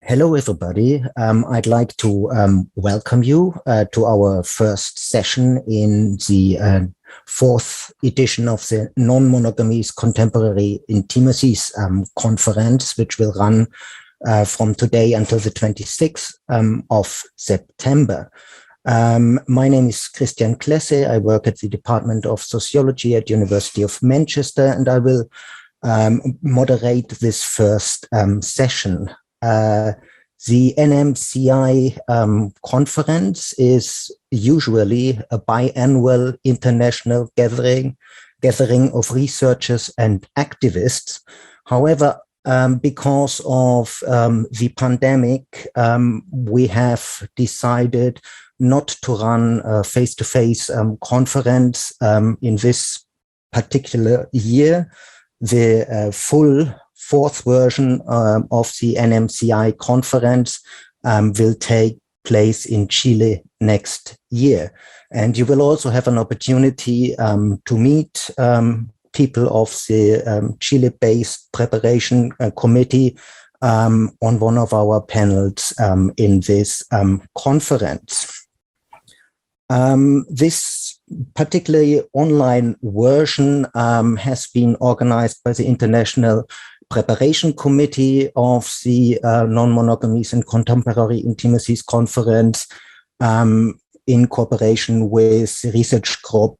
Hello, everybody. I'd like to welcome you to our first session in the fourth edition of the Non-Monogamies Contemporary Intimacies conference, which will run from today until the 26th of September. My name is Christian Klesse. I work at the Department of Sociology at University of Manchester, and I will moderate this first session. The NMCI conference is usually a biannual international gathering of researchers and activists. However, because of the pandemic, we have decided not to run a face-to-face conference in this particular year. The full fourth version of the NMCI conference will take place in Chile next year. And you will also have an opportunity to meet people of the Chile-based preparation committee on one of our panels in this conference. This particularly online version has been organized by the International Preparation Committee of the Non-Monogamies and Contemporary Intimacies Conference in cooperation with the research group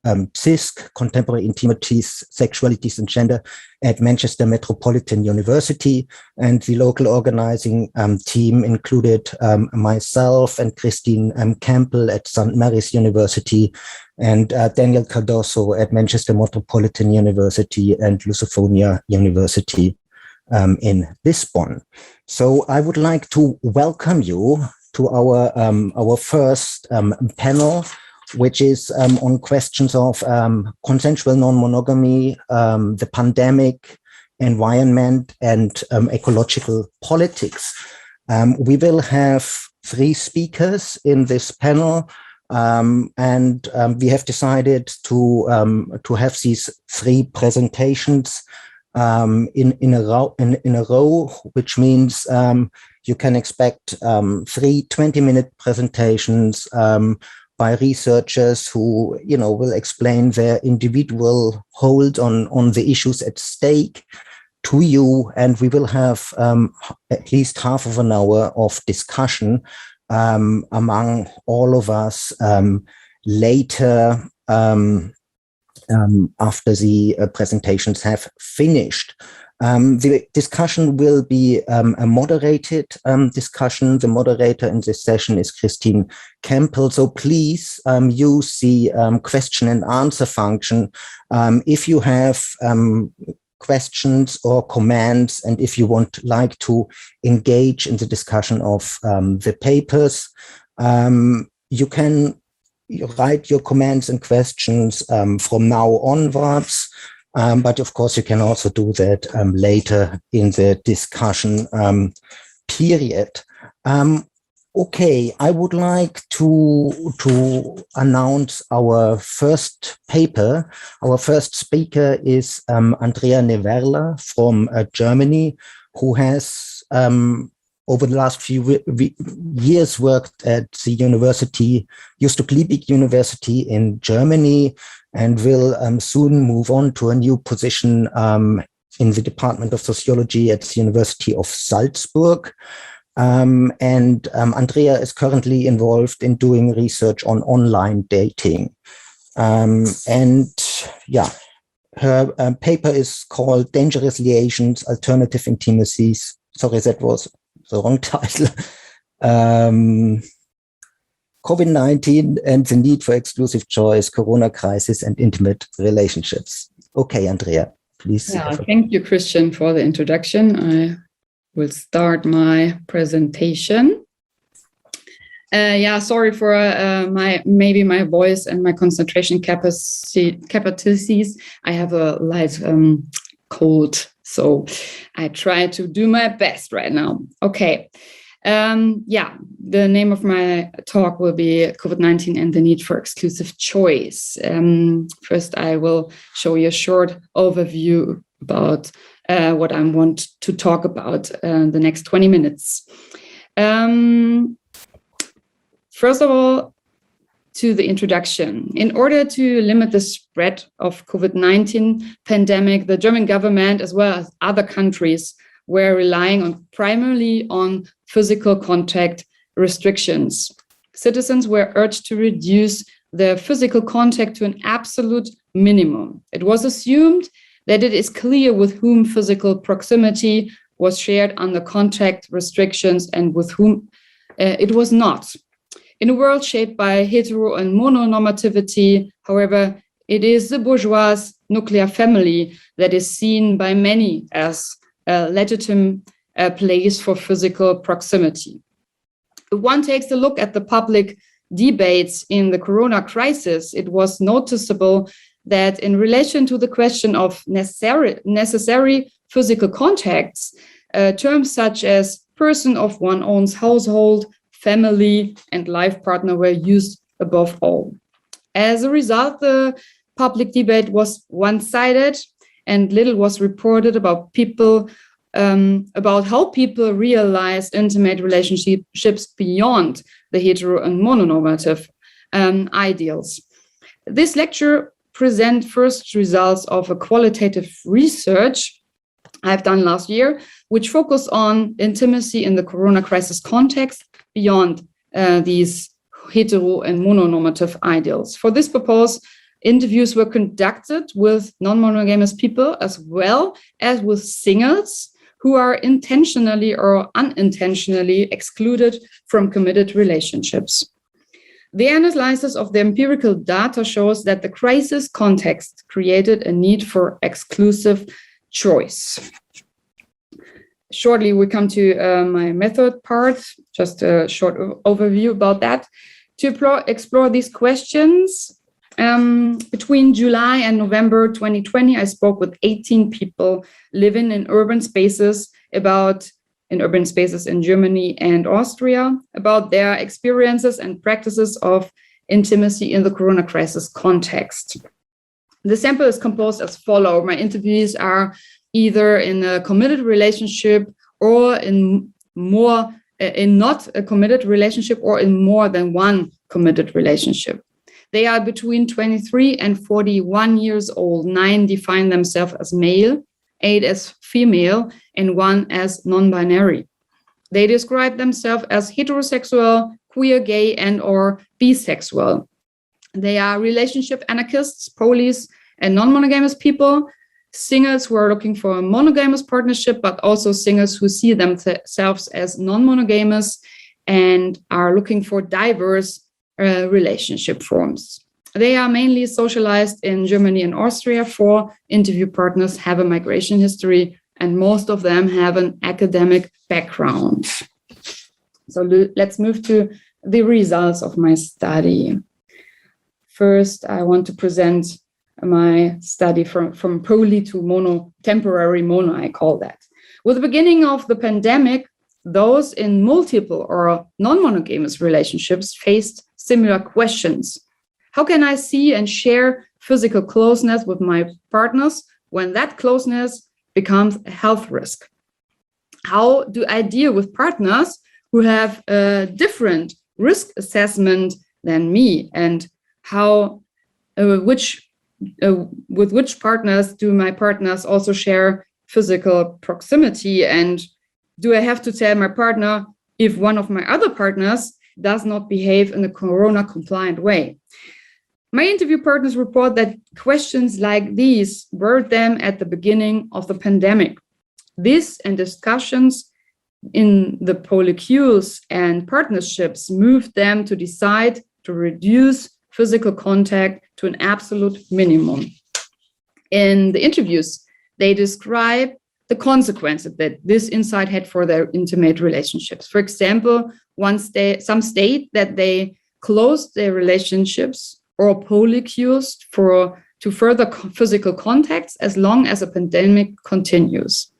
CISC, Contemporary Intimacies, Sexualities and Gender at Manchester Metropolitan University. And the local organizing team included myself and Christine Campbell at St. Mary's University and Daniel Cardoso at Manchester Metropolitan University and Lusophone University in Lisbon. So I would like to welcome you to our first panel, which is on questions of consensual non-monogamy, the pandemic, environment, and ecological politics. We will have three speakers in this panel, and we have decided to have these three presentations in a row, which means you can expect three 20-minute presentations by researchers who, will explain their individual hold on the issues at stake to you. And we will have at least half of an hour of discussion among all of us later after the presentations have finished. The discussion will be a moderated discussion. The moderator in this session is Christine Campbell. So please use the question and answer function if you have questions or comments, and if you like to engage in the discussion of the papers. You can write your comments and questions from now onwards. But of course, you can also do that later in the discussion period. Okay, I would like to announce our first paper. Our first speaker is Andrea Newerla from Germany, who has over the last few years worked at the university, Justus Liebig University in Germany, and will soon move on to a new position in the Department of Sociology at the University of Salzburg. And Andrea is currently involved in doing research on online dating. And yeah, her paper is called Dangerous Liaisons, Alternative Intimacies. Sorry, that was the wrong title. COVID-19 and the need for exclusive choice, Corona crisis and intimate relationships. Okay, Andrea, please. Yeah, thank you, Christian, for the introduction. I will start my presentation. Sorry for my voice and my concentration capacities. I have a light cold, so I try to do my best right now. Okay. The name of my talk will be COVID-19 and the need for exclusive choice. First, I will show you a short overview about what I want to talk about the next 20 minutes. First of all, to the introduction. In order to limit the spread of COVID-19 pandemic, the German government, as well as other countries, were relying primarily on physical contact restrictions. Citizens were urged to reduce their physical contact to an absolute minimum. It was assumed that it is clear with whom physical proximity was shared under contact restrictions and with whom it was not. In a world shaped by hetero and mononormativity, however, it is the bourgeois nuclear family that is seen by many as a legitimate place for physical proximity. If one takes a look at the public debates in the corona crisis, it was noticeable that in relation to the question of necessary physical contacts, terms such as person of one's own household, family, and life partner were used above all. As a result, the public debate was one-sided, and little was reported about how people realized intimate relationships beyond the hetero and mononormative ideals. This lecture presents first results of a qualitative research I've done last year, which focused on intimacy in the corona crisis context beyond these hetero and mononormative ideals. For this purpose, interviews were conducted with non-monogamous people as well as with singles who are intentionally or unintentionally excluded from committed relationships. The analysis of the empirical data shows that the crisis context created a need for exclusive choice. Shortly, we come to my method part, just a short overview about that. To explore these questions, between July and November 2020, I spoke with 18 people living in urban spaces in Germany and Austria about their experiences and practices of intimacy in the corona crisis context. The sample is composed as follows. My interviews are either in a committed relationship or in not a committed relationship or in more than one committed relationship. They are between 23 and 41 years old. 9 define themselves as male, 8 as female, and 1 as non-binary. They describe themselves as heterosexual, queer, gay, and or bisexual. They are relationship anarchists, polys, and non-monogamous people, singles who are looking for a monogamous partnership, but also singles who see themselves as non-monogamous and are looking for diverse relationship forms. They are mainly socialized in Germany and Austria. 4 interview partners have a migration history, and most of them have an academic background. So let's move to the results of my study. First, I want to present my study from poly to mono, temporary mono, I call that. With the beginning of the pandemic, those in multiple or non-monogamous relationships faced similar questions. How can I see and share physical closeness with my partners when that closeness becomes a health risk? How do I deal with partners who have a different risk assessment than me? And how, with which partners do my partners also share physical proximity? And do I have to tell my partner if one of my other partners does not behave in a corona compliant way? My interview partners report that questions like these worried them at the beginning of the pandemic. This and discussions in the polycules and partnerships moved them to decide to reduce physical contact to an absolute minimum. In the interviews, they describe the consequences that this insight had for their intimate relationships. For example, some state that they closed their relationships or polycules to further physical contacts as long as a pandemic continues.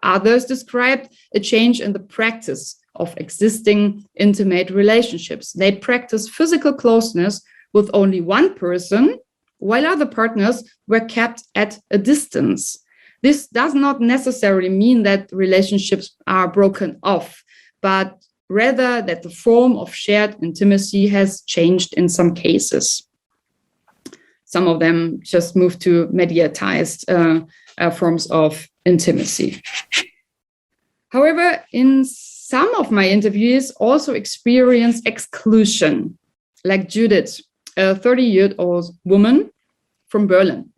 Others described a change in the practice of existing intimate relationships. They practice physical closeness with only one person, while other partners were kept at a distance. This does not necessarily mean that relationships are broken off, but rather that the form of shared intimacy has changed in some cases. Some of them just moved to mediatized forms of intimacy. However, in some of my interviews also experienced exclusion, like Judith, a 30-year-old woman from Berlin.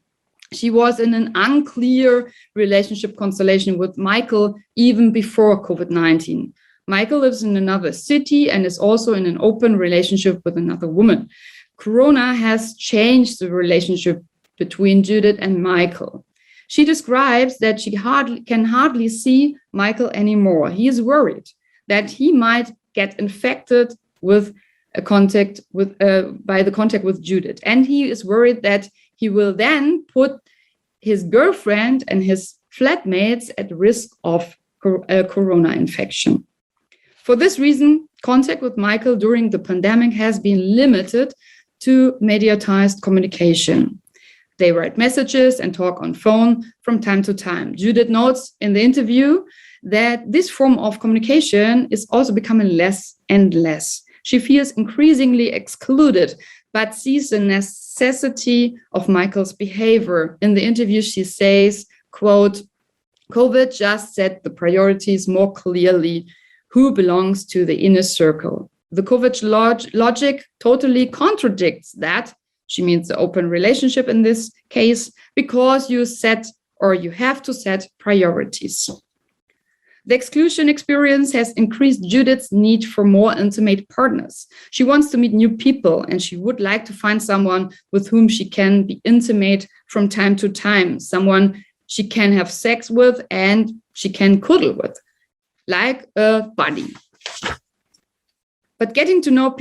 She was in an unclear relationship constellation with Michael even before COVID-19. Michael lives in another city and is also in an open relationship with another woman. Corona has changed the relationship between Judith and Michael. She describes that she can hardly see Michael anymore. He is worried that he might get infected with by the contact with Judith. And he is worried that he will then put his girlfriend and his flatmates at risk of corona infection. For this reason, contact with Michael during the pandemic has been limited to mediatized communication. They write messages and talk on phone from time to time. Judith notes in the interview that this form of communication is also becoming less and less. She feels increasingly excluded, but sees the necessity of Michael's behavior. In the interview, she says, quote, "COVID just set the priorities more clearly. Who belongs to the inner circle? The COVID logic totally contradicts that." She means the open relationship in this case, because you have to set priorities. The exclusion experience has increased Judith's need for more intimate partners. She wants to meet new people, and she would like to find someone with whom she can be intimate from time to time, someone she can have sex with and she can cuddle with, like a buddy. But getting to know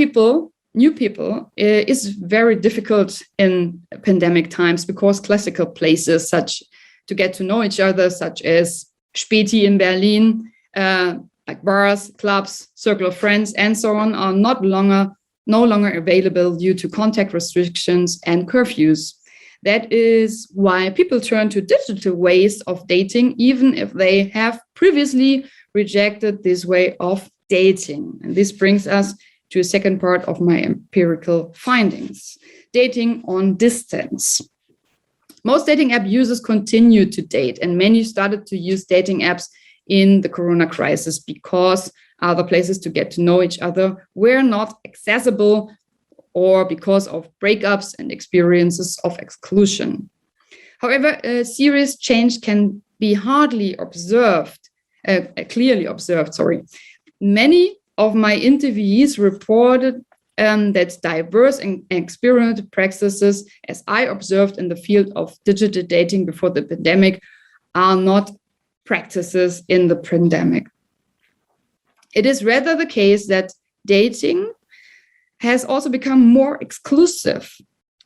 new people, is very difficult in pandemic times, because classical places to get to know each other, such as Späti in Berlin, like bars, clubs, circle of friends, and so on, are no longer available due to contact restrictions and curfews. That is why people turn to digital ways of dating, even if they have previously rejected this way of dating. And this brings us to a second part of my empirical findings: dating on distance. Most dating app users continue to date, and many started to use dating apps in the corona crisis because other places to get to know each other were not accessible, or because of breakups and experiences of exclusion. However, a serious change can be clearly observed. Many of my interviewees reported that diverse and experimental practices, as I observed in the field of digital dating before the pandemic, are not practices in the pandemic. It is rather the case that dating has also become more exclusive.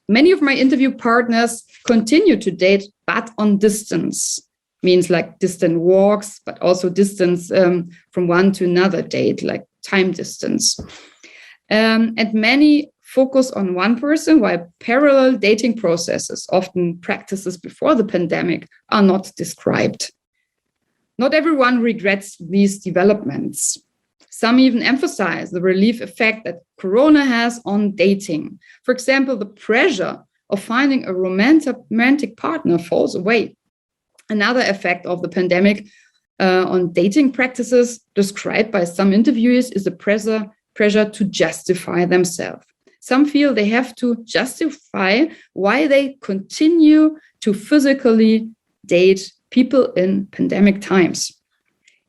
Many of my interview partners continue to date, but on distance. Means like distant walks, but also distance from one to another date, like time distance. And many focus on one person, while parallel dating processes, often practices before the pandemic, are not described. Not everyone regrets these developments. Some even emphasize the relief effect that Corona has on dating. For example, the pressure of finding a romantic partner falls away. Another effect of the pandemic on dating practices described by some interviewees is the pressure to justify themselves. Some feel they have to justify why they continue to physically date people in pandemic times.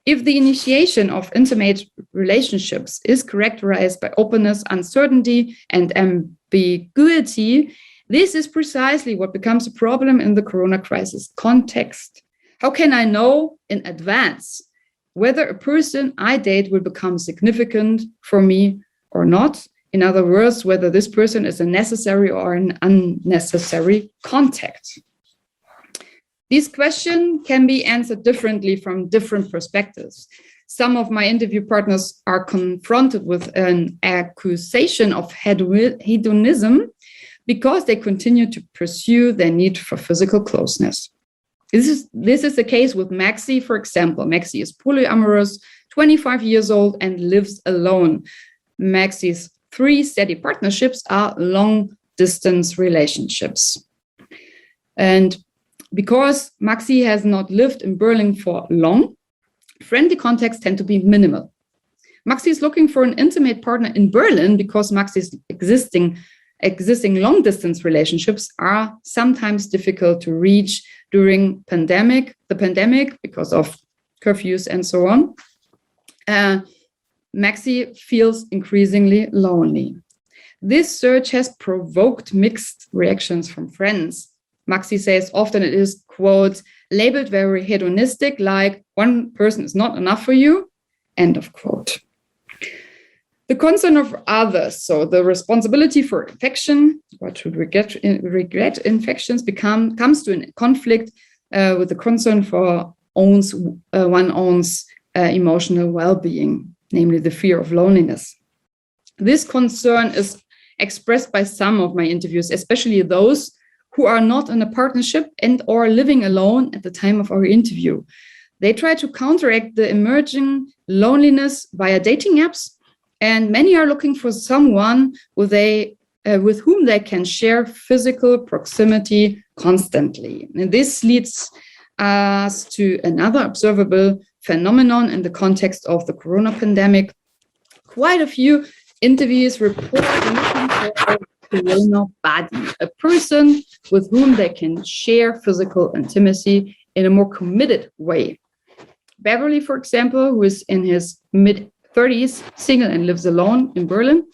If the initiation of intimate relationships is characterized by openness, uncertainty, and ambiguity, this is precisely what becomes a problem in the corona crisis context. How can I know in advance whether a person I date will become significant for me or not? In other words, whether this person is a necessary or an unnecessary contact. These questions can be answered differently from different perspectives. Some of my interview partners are confronted with an accusation of hedonism because they continue to pursue their need for physical closeness. This is the case with Maxi, for example. Maxi is polyamorous, 25 years old, and lives alone. Maxi's 3 steady partnerships are long-distance relationships. And because Maxi has not lived in Berlin for long, friendly contacts tend to be minimal. Maxi is looking for an intimate partner in Berlin because Maxi's existing long-distance relationships are sometimes difficult to reach during the pandemic because of curfews and so on. Maxi feels increasingly lonely. This search has provoked mixed reactions from friends. Maxi says often it is, quote, labeled very hedonistic, like one person is not enough for you, end of quote. The concern of others, so the responsibility for infection, what should regret infections, comes to a conflict with the concern for one's emotional well-being, namely the fear of loneliness. This concern is expressed by some of my interviews, especially those who are not in a partnership and or living alone at the time of our interview. They try to counteract the emerging loneliness via dating apps, and many are looking for someone with whom they can share physical proximity constantly. And this leads us to another observable phenomenon in the context of the corona pandemic. Quite a few interviews report looking for a corona buddy, a person with whom they can share physical intimacy in a more committed way. Beverly, for example, who is in his mid-30s, single and lives alone in Berlin.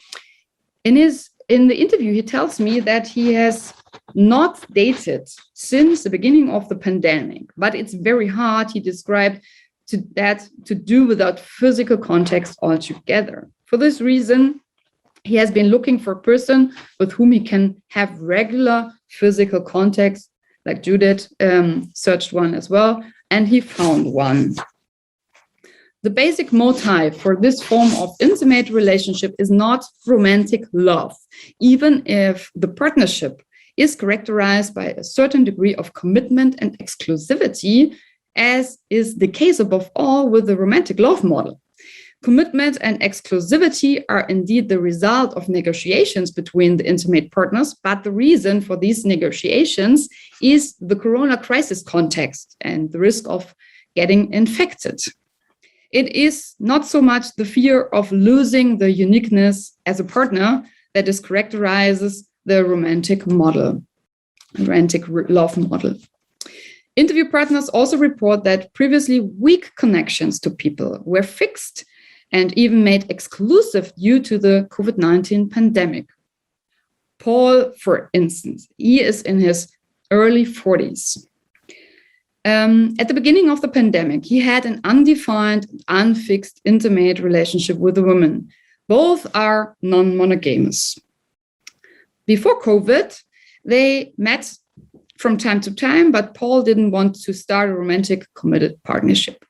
In the interview, he tells me that he has not dated since the beginning of the pandemic, but it's very hard, he described, to do without physical contact altogether. For this reason, he has been looking for a person with whom he can have regular physical contact, like Judith searched one as well, and he found one. The basic motive for this form of intimate relationship is not romantic love, even if the partnership is characterized by a certain degree of commitment and exclusivity, as is the case above all with the romantic love model. Commitment and exclusivity are indeed the result of negotiations between the intimate partners, but the reason for these negotiations is the corona crisis context and the risk of getting infected. It is not so much the fear of losing the uniqueness as a partner that characterizes the romantic love model. Interview partners also report that previously weak connections to people were fixed and even made exclusive due to the COVID-19 pandemic. Paul, for instance, he is in his early 40s. At the beginning of the pandemic, he had an undefined, unfixed, intimate relationship with a woman. Both are non-monogamous. Before COVID, they met from time to time, but Paul didn't want to start a romantic, committed partnership.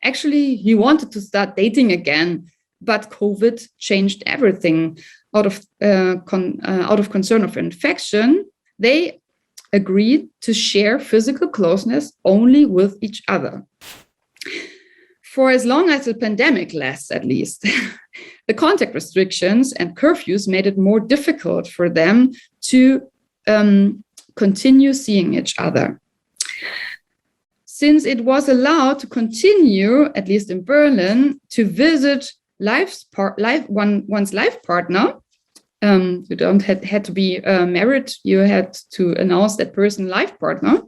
Actually, he wanted to start dating again, but COVID changed everything. Out of concern of infection, they agreed to share physical closeness only with each other. For as long as the pandemic lasts, at least, the contact restrictions and curfews made it more difficult for them to continue seeing each other. Since it was allowed to continue, at least in Berlin, to visit one's life partner, you don't had to be married, you had to announce that person life partner.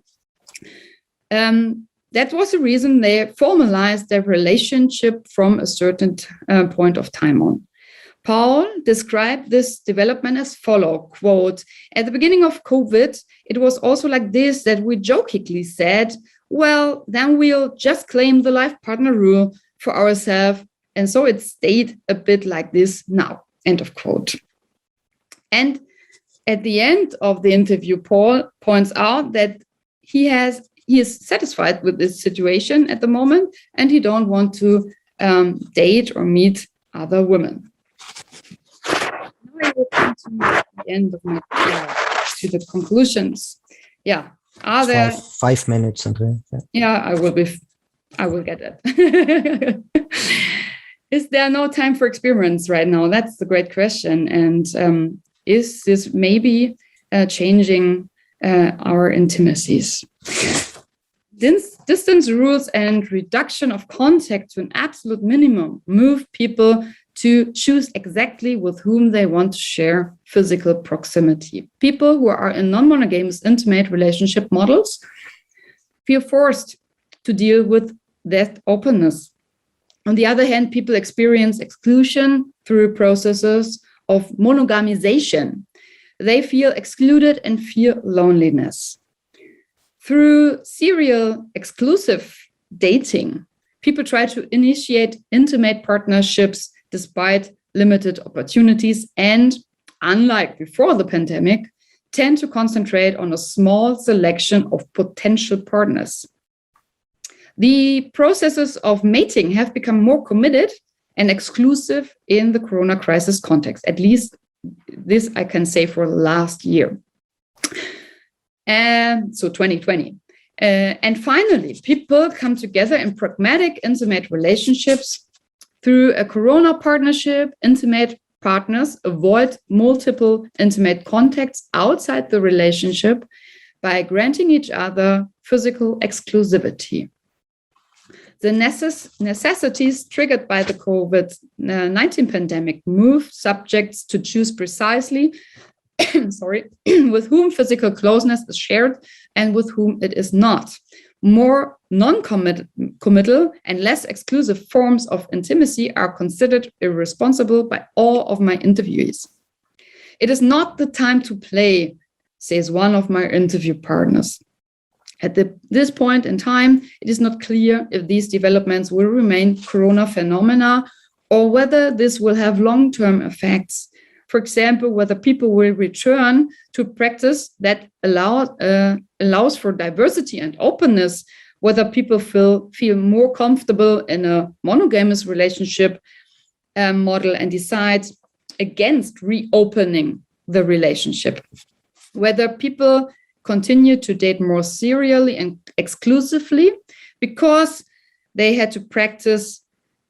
That was the reason they formalized their relationship from a certain point of time on. Paul described this development as follows, quote, at the beginning of COVID, it was also like this that we jokingly said, well, then we'll just claim the life partner rule for ourselves. And so it stayed a bit like this now, end of quote. And at the end of the interview, Paul points out that he is satisfied with this situation at the moment, and he don't want to date or meet other women. Now I will come to the end of my to the conclusions. Yeah, Are there 5 minutes, Andrea? Yeah, I will get it. Is there no time for experiments right now? That's the great question. And is this maybe changing our intimacies? Distance rules and reduction of contact to an absolute minimum move people to choose exactly with whom they want to share physical proximity. People who are in non-monogamous intimate relationship models feel forced to deal with that openness. On the other hand, people experience exclusion through processes of monogamization. They feel excluded and feel loneliness. Through serial exclusive dating, people try to initiate intimate partnerships despite limited opportunities and, unlike before the pandemic, tend to concentrate on a small selection of potential partners. The processes of mating have become more committed and exclusive in the corona crisis context. At least this I can say for last year. So 2020. And finally, people come together in pragmatic, intimate relationships through a corona partnership. Intimate partners avoid multiple intimate contacts outside the relationship by granting each other physical exclusivity. The necessities triggered by the COVID-19 pandemic move subjects to choose precisely with whom physical closeness is shared and with whom it is not. More non-committal and less exclusive forms of intimacy are considered irresponsible by all of my interviewees. It is not the time to play, says one of my interview partners. At this point in time, it is not clear if these developments will remain corona phenomena or whether this will have long-term effects. For example, whether people will return to practice that allows for diversity and openness, whether people feel more comfortable in a monogamous relationship model and decide against reopening the relationship, whether people continue to date more serially and exclusively because they had to practice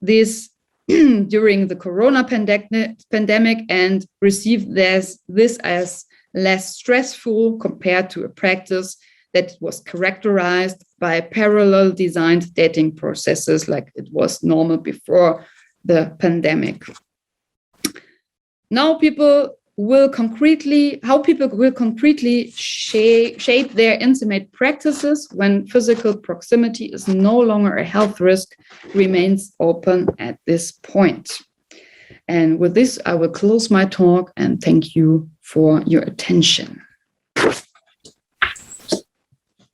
this during the corona pandemic and receive this as less stressful compared to a practice that was characterized by parallel designed dating processes like it was normal before the pandemic. Now how people will concretely shape their intimate practices when physical proximity is no longer a health risk remains open at this point. And with this, I will close my talk and thank you for your attention.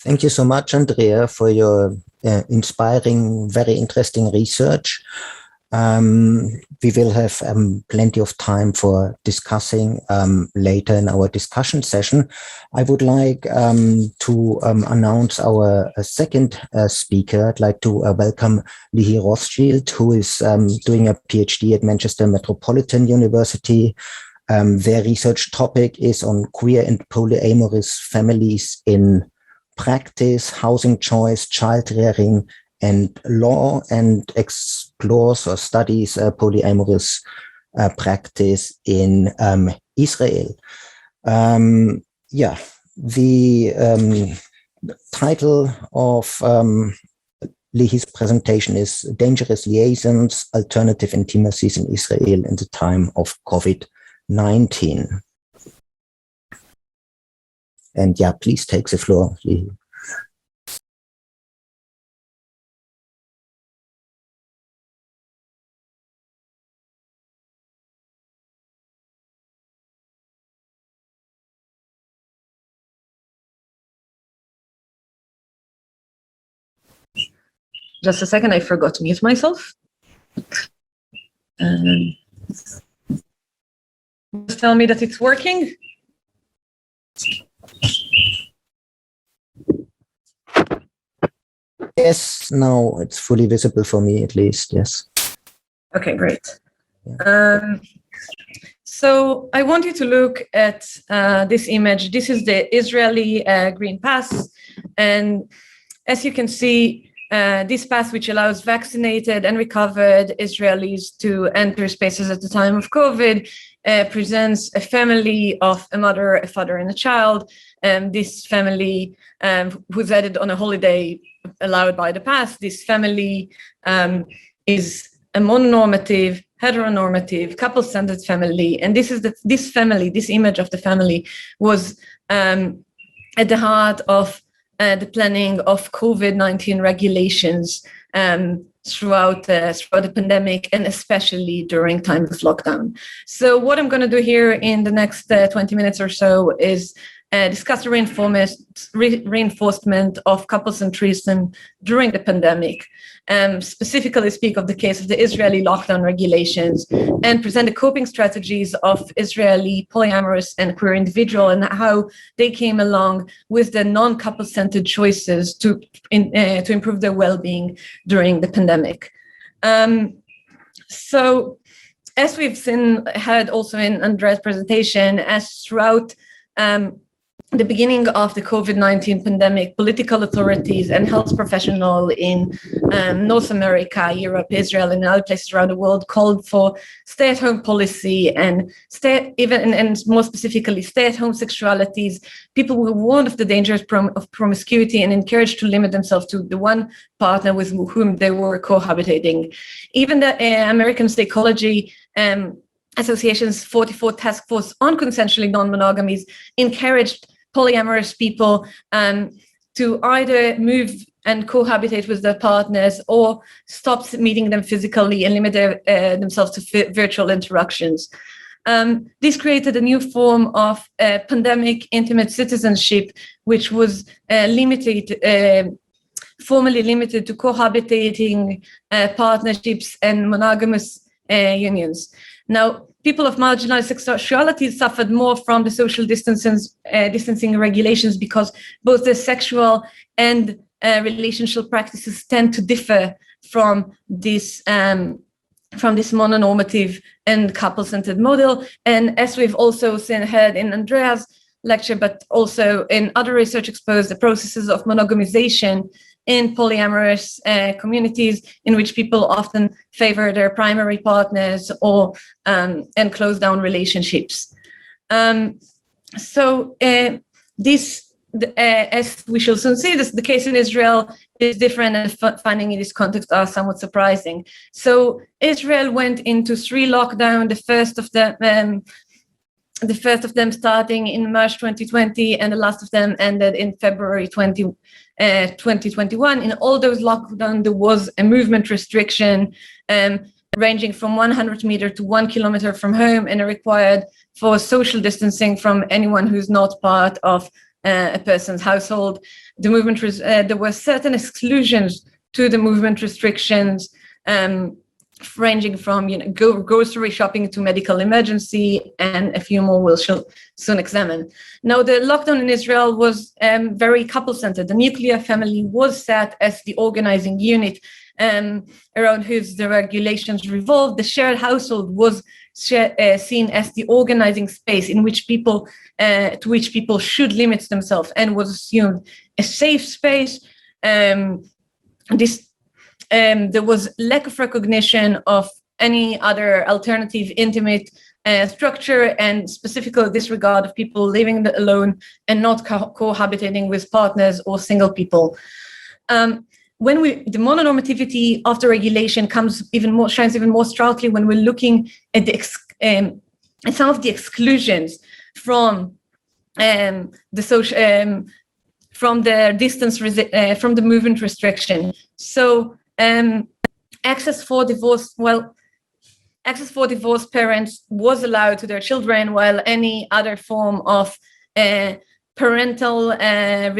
Thank you so much, Andrea, for your inspiring, very interesting research. We will have plenty of time for discussing later in our discussion session. I would like to announce our second speaker. I'd like to welcome Leehee Rothschild, who is doing a PhD at Manchester Metropolitan University. Their research topic is on queer and polyamorous families in practice, housing choice, child rearing, and law, and explores or studies polyamorous practice in Israel. The title of Leehee's presentation is Dangerous Liaisons, Alternative Intimacies in Israel in the Time of COVID-19. And please take the floor, Leehee. Just a second, I forgot to mute myself. Just tell me that it's working. Yes, now it's fully visible for me at least, yes. Okay, great. So I want you to look at this image. This is the Israeli Green Pass. And as you can see, this path, which allows vaccinated and recovered Israelis to enter spaces at the time of COVID, presents a family of a mother, a father, and a child. This family, who's added on a holiday allowed by the path, this family is a mononormative, heteronormative, couple-centered family. And this image of the family was at the heart of the planning of COVID-19 regulations throughout the pandemic, and especially during time of lockdown. So what I'm going to do here in the next 20 minutes or so is discuss the reinforcement of couple-centrism during the pandemic, specifically speak of the case of the Israeli lockdown regulations, and present the coping strategies of Israeli polyamorous and queer individual and how they came along with the non-couple-centered choices to improve their well-being during the pandemic. So as we've heard also in Andrea's presentation, as throughout the beginning of the COVID-19 pandemic, political authorities and health professionals in North America, Europe, Israel, and other places around the world called for stay-at-home policy and more specifically stay-at-home sexualities. People were warned of the dangers of promiscuity and encouraged to limit themselves to the one partner with whom they were cohabitating. Even the American Psychology Association's 44 Task Force on Consensually Non-Monogamies encouraged polyamorous people to either move and cohabitate with their partners or stop meeting them physically and limit themselves to virtual interactions. This created a new form of pandemic intimate citizenship, which was formally limited to cohabitating partnerships and monogamous unions. Now, people of marginalized sexuality suffered more from the social distancing regulations because both the sexual and relational practices tend to differ from this mononormative and couple-centered model. And as we've also heard in Andrea's lecture, but also in other research exposed, the processes of monogamization in polyamorous communities in which people often favor their primary partners or and close down relationships. As we shall soon see, the case in Israel is different, and finding in this context are somewhat surprising. So Israel went into 3 lockdowns, the first of them starting in March 2020, and the last of them ended in February 2021. In all those lockdowns, there was a movement restriction ranging from 100 meters to 1 kilometer from home, and it required for social distancing from anyone who's not part of a person's household. The movement there were certain exclusions to the movement restrictions, ranging from grocery shopping to medical emergency, and a few more we'll soon examine. Now, the lockdown in Israel was very couple-centered. The nuclear family was set as the organizing unit around whose the regulations revolved. The shared household was seen as the organizing space in which people should limit themselves, and was assumed a safe space. There was lack of recognition of any other alternative intimate structure, and specifically disregard of people living alone and not cohabitating with partners or single people. The mononormativity of the regulation shines even more starkly when we're looking at some of the exclusions from from the movement restriction. So access for divorced parents was allowed to their children, while any other form of parental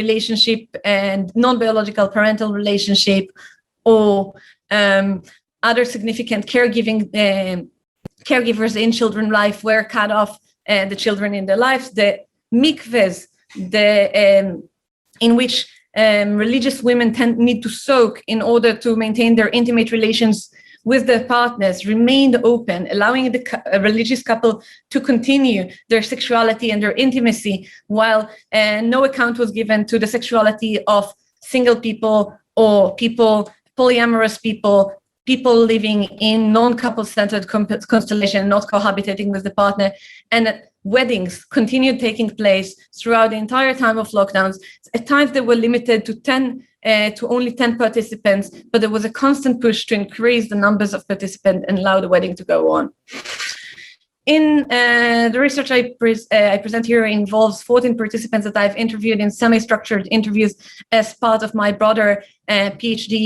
relationship and non-biological parental relationship or other significant caregivers in children's life were cut off the children in their lives. The mikvahs, in which religious women need to soak in order to maintain their intimate relations with their partners remained open, allowing the religious couple to continue their sexuality and their intimacy, while no account was given to the sexuality of single people or people, polyamorous people, people living in non-couple-centered constellation, not cohabitating with the partner, and weddings continued taking place throughout the entire time of lockdowns. At times they were limited to only 10 participants, but there was a constant push to increase the numbers of participants and allow the wedding to go on. In the research I present here involves 14 participants that I've interviewed in semi-structured interviews as part of my broader PhD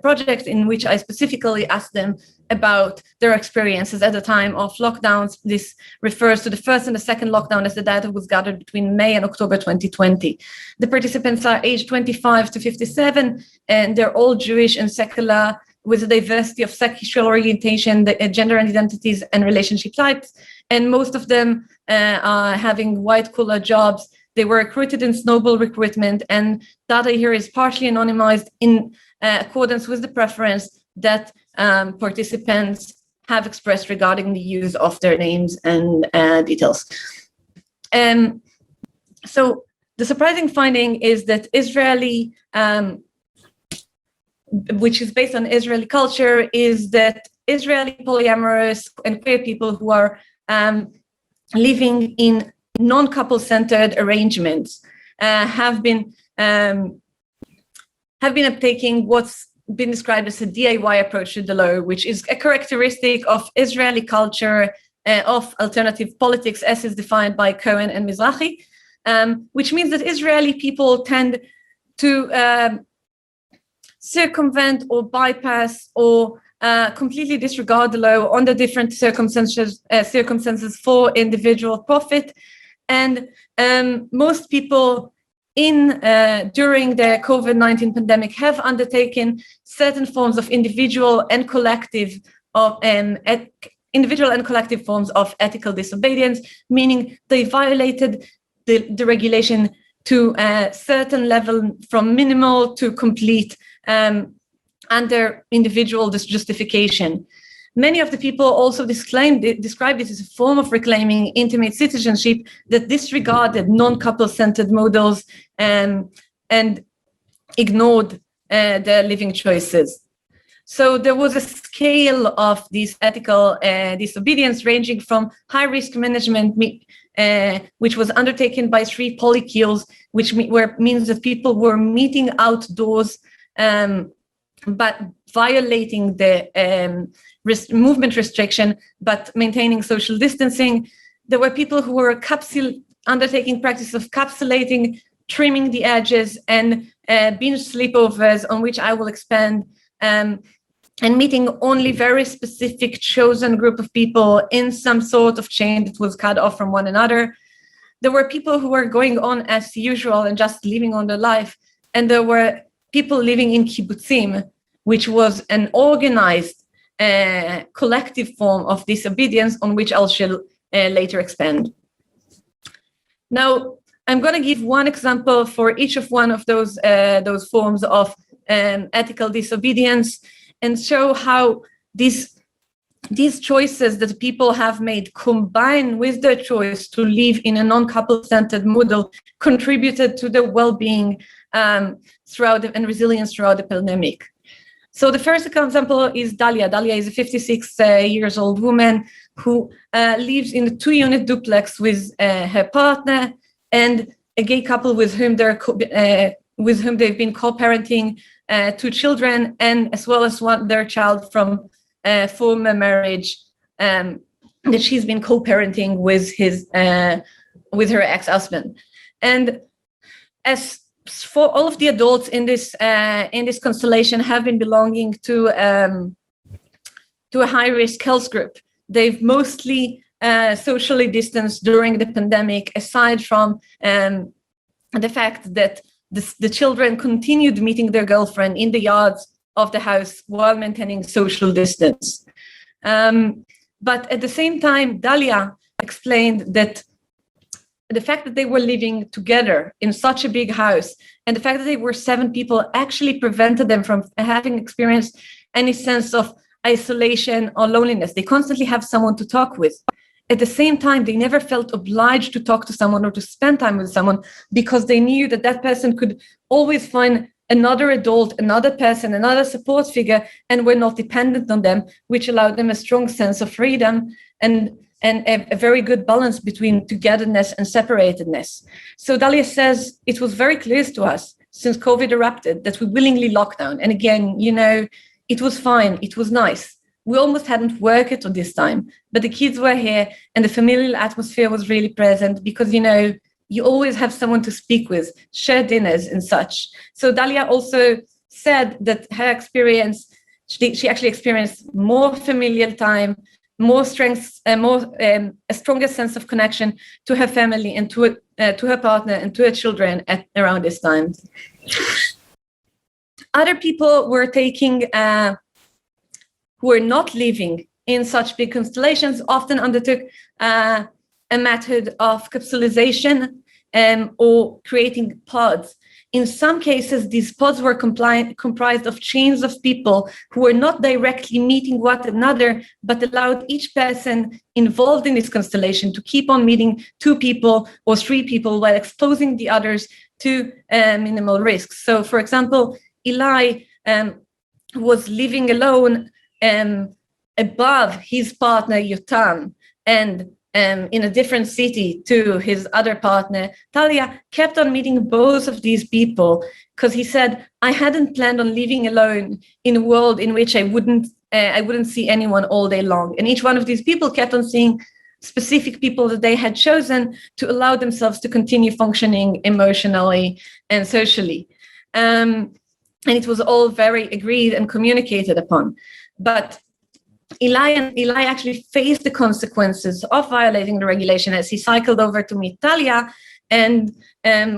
project, in which I specifically asked them about their experiences at the time of lockdowns. This refers to the first and the second lockdown, as the data was gathered between May and October 2020. The participants are aged 25 to 57, and they're all Jewish and secular, with a diversity of sexual orientation, gender identities, and relationship types. And most of them are having white-collar jobs. They were recruited in snowball recruitment, and data here is partially anonymized in accordance with the preference that participants have expressed regarding the use of their names and details. So the surprising finding is that Israeli, which is based on Israeli culture, is that Israeli polyamorous and queer people who are living in non-couple-centered arrangements have been uptaking what's been described as a DIY approach to the law, which is a characteristic of Israeli culture of alternative politics, as is defined by Cohen and Mizrahi, which means that Israeli people tend to circumvent or bypass or completely disregard the law under different circumstances for individual profit. And most people during the COVID-19 pandemic have undertaken certain forms of individual and collective forms of ethical disobedience, meaning they violated the regulation to a certain level, from minimal to complete, under individual justification. Many of the people also described this as a form of reclaiming intimate citizenship that disregarded non-couple-centered models and ignored their living choices. So there was a scale of this ethical disobedience ranging from high-risk management, which was undertaken by 3 polycules, which means that people were meeting outdoors, but violating the movement restriction, but maintaining social distancing. There were people who were undertaking practice of capsulating, trimming the edges, and binge sleepovers, on which I will expand, and meeting only very specific chosen group of people in some sort of chain that was cut off from one another. There were people who were going on as usual and just living on their life, and there were people living in kibbutzim, which was an organized collective form of disobedience, on which I shall later expand. Now, I'm going to give one example for each of one of those forms of ethical disobedience, and show how these choices that people have made, combined with their choice to live in a non-couple-centered model, contributed to their well-being and resilience throughout the pandemic. So the first example is Dalia. Dalia is a 56-years-old woman who lives in a 2-unit duplex with her partner and a gay couple with whom they've been co-parenting 2 children, and as well as their child from former marriage that she's been co-parenting with her ex-husband. And as for all of the adults in this constellation have been belonging to a high-risk health group, they've mostly socially distanced during the pandemic, aside from the fact that the children continued meeting their girlfriend in the yards of the house while maintaining social distance. But at the same time, Dalia explained that the fact that they were living together in such a big house, and the fact that they were 7 people, actually prevented them from having experienced any sense of isolation or loneliness. They constantly have someone to talk with. At the same time, they never felt obliged to talk to someone or to spend time with someone, because they knew that that person could always find another adult, another person, another support figure, and were not dependent on them, which allowed them a strong sense of freedom and a very good balance between togetherness and separatedness. So Dalia says it was very clear to us since COVID erupted that we willingly locked down. And again, you know, it was fine, it was nice. We almost hadn't worked on this time, but the kids were here and the familial atmosphere was really present, because, you know, you always have someone to speak with, share dinners and such. So Dalia also said that her experience, she actually experienced more familial time, more strength, a stronger sense of connection to her family and to her partner and to her children at around this time. Other people were taking, who were not living in such big constellations, often undertook a method of capsulization or creating pods. In some cases, these pods were comprised of chains of people who were not directly meeting one another, but allowed each person involved in this constellation to keep on meeting 2 people or 3 people while exposing the others to minimal risks. So, for example, Eli was living alone above his partner, Yotam, and in a different city to his other partner. Talia kept on meeting both of these people because he said, I hadn't planned on living alone in a world in which I wouldn't see anyone all day long. And each one of these people kept on seeing specific people that they had chosen to allow themselves to continue functioning emotionally and socially. And it was all very agreed and communicated upon. But Eli actually faced the consequences of violating the regulation as he cycled over to meet Talia and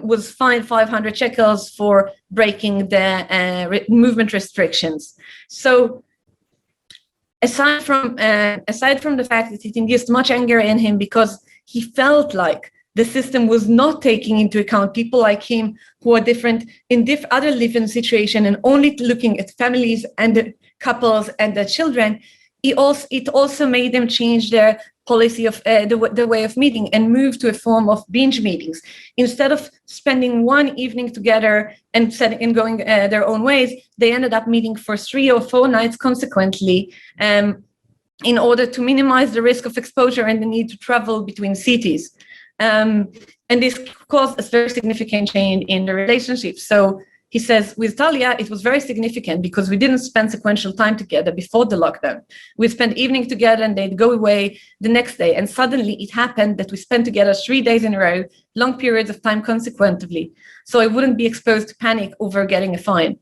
was fined 500 shekels for breaking the movement restrictions. So aside from the fact that it induced much anger in him because he felt like the system was not taking into account people like him who are different in other living situations and only looking at families and the couples and their children, it also made them change their policy of the way of meeting and move to a form of binge meetings. Instead of spending one evening together and going their own ways, they ended up meeting for 3 or 4 nights consequently, in order to minimize the risk of exposure and the need to travel between cities. And this caused a very significant change in the relationship. So he says, with Talia, it was very significant because we didn't spend sequential time together before the lockdown. We spent evening together and they'd go away the next day. And suddenly it happened that we spent together 3 days in a row, long periods of time consequently. So I wouldn't be exposed to panic over getting a fine.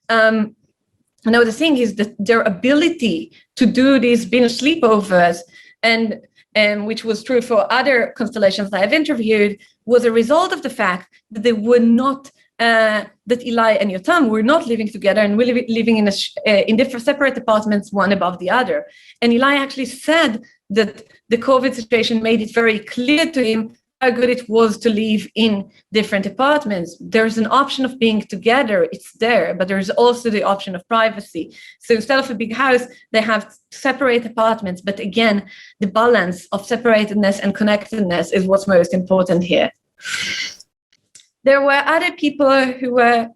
Now, the thing is that their ability to do these binge sleepovers, and which was true for other constellations that I've interviewed, was a result of the fact that they were not that Eli and Yotam were not living together and were living in different separate apartments, one above the other. And Eli actually said that the COVID situation made it very clear to him how good it was to live in different apartments. There's an option of being together, it's there, but there's also the option of privacy. So instead of a big house, they have separate apartments. But again, the balance of separatedness and connectedness is what's most important here. There were other people who were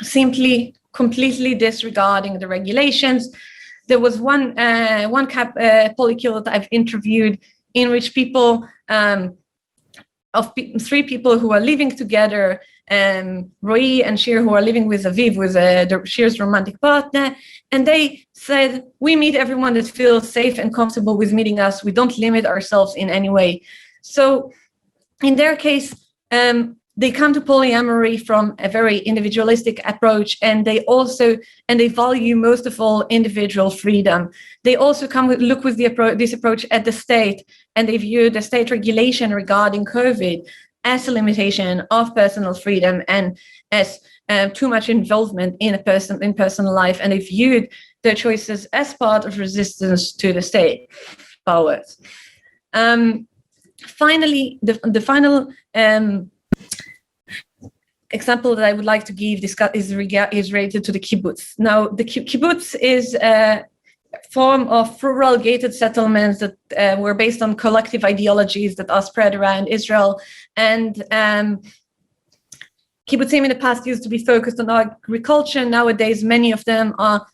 simply completely disregarding the regulations. There was one polycule that I've interviewed in which people, 3 people who are living together, Roy and Shir, who are living with Aviv, with Shir's romantic partner, and they said, we meet everyone that feels safe and comfortable with meeting us. We don't limit ourselves in any way. So in their case, they come to polyamory from a very individualistic approach, and they value most of all individual freedom. They also look with this approach at the state, and they view the state regulation regarding COVID as a limitation of personal freedom and as too much involvement in personal life, and they viewed their choices as part of resistance to the state powers. Finally, the final example that I would like to give is related to the kibbutz. Now, the kibbutz is a form of rural gated settlements that were based on collective ideologies that are spread around Israel. And kibbutzim in the past used to be focused on agriculture. Nowadays, many of them are,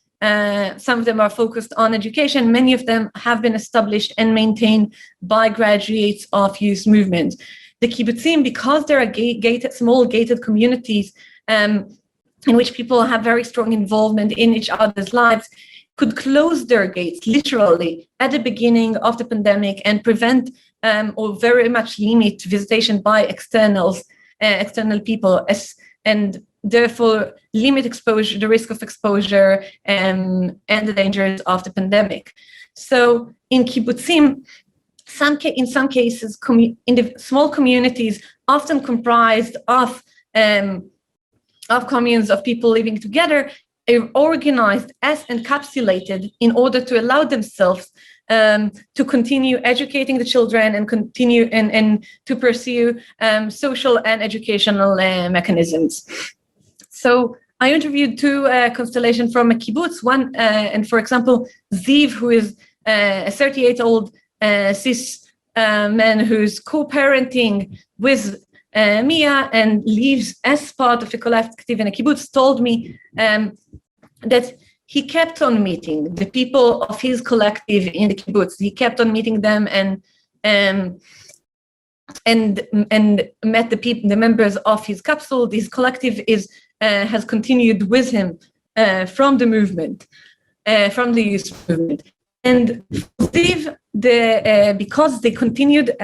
some of them are focused on education. Many of them have been established and maintained by graduates of youth movement. The kibbutzim, because there are small gated communities in which people have very strong involvement in each other's lives, could close their gates literally at the beginning of the pandemic and prevent or very much limit visitation by external people, and therefore limit exposure, the risk of exposure, and the dangers of the pandemic. So in kibbutzim, in some cases, in the small communities, often comprised of communes of people living together, are organized as encapsulated in order to allow themselves to continue educating the children and continue and to pursue social and educational mechanisms. So I interviewed two constellations from a kibbutz. One, and for example, Ziv, who is a 38-year-old cis man who's co-parenting with Mia and lives as part of a collective in a kibbutz, told me that he kept on meeting the people of his collective in the kibbutz. He kept on meeting them and met the members of his capsule. This collective has continued with him from the movement, from the youth movement. And because they continued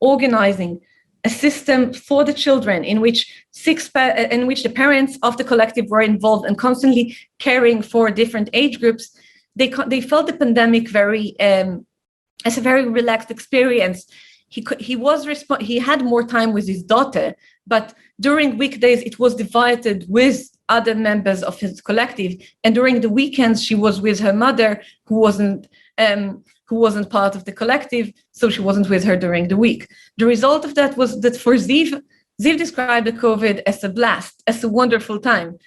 organizing a system for the children in which the parents of the collective were involved and constantly caring for different age groups, they felt the pandemic as a very relaxed experience. He had more time with his daughter, but during weekdays it was divided with other members of his collective, and during the weekends she was with her mother, who wasn't part of the collective, so she wasn't with her during the week. The result of that was that for Ziv described the COVID as a blast, as a wonderful time.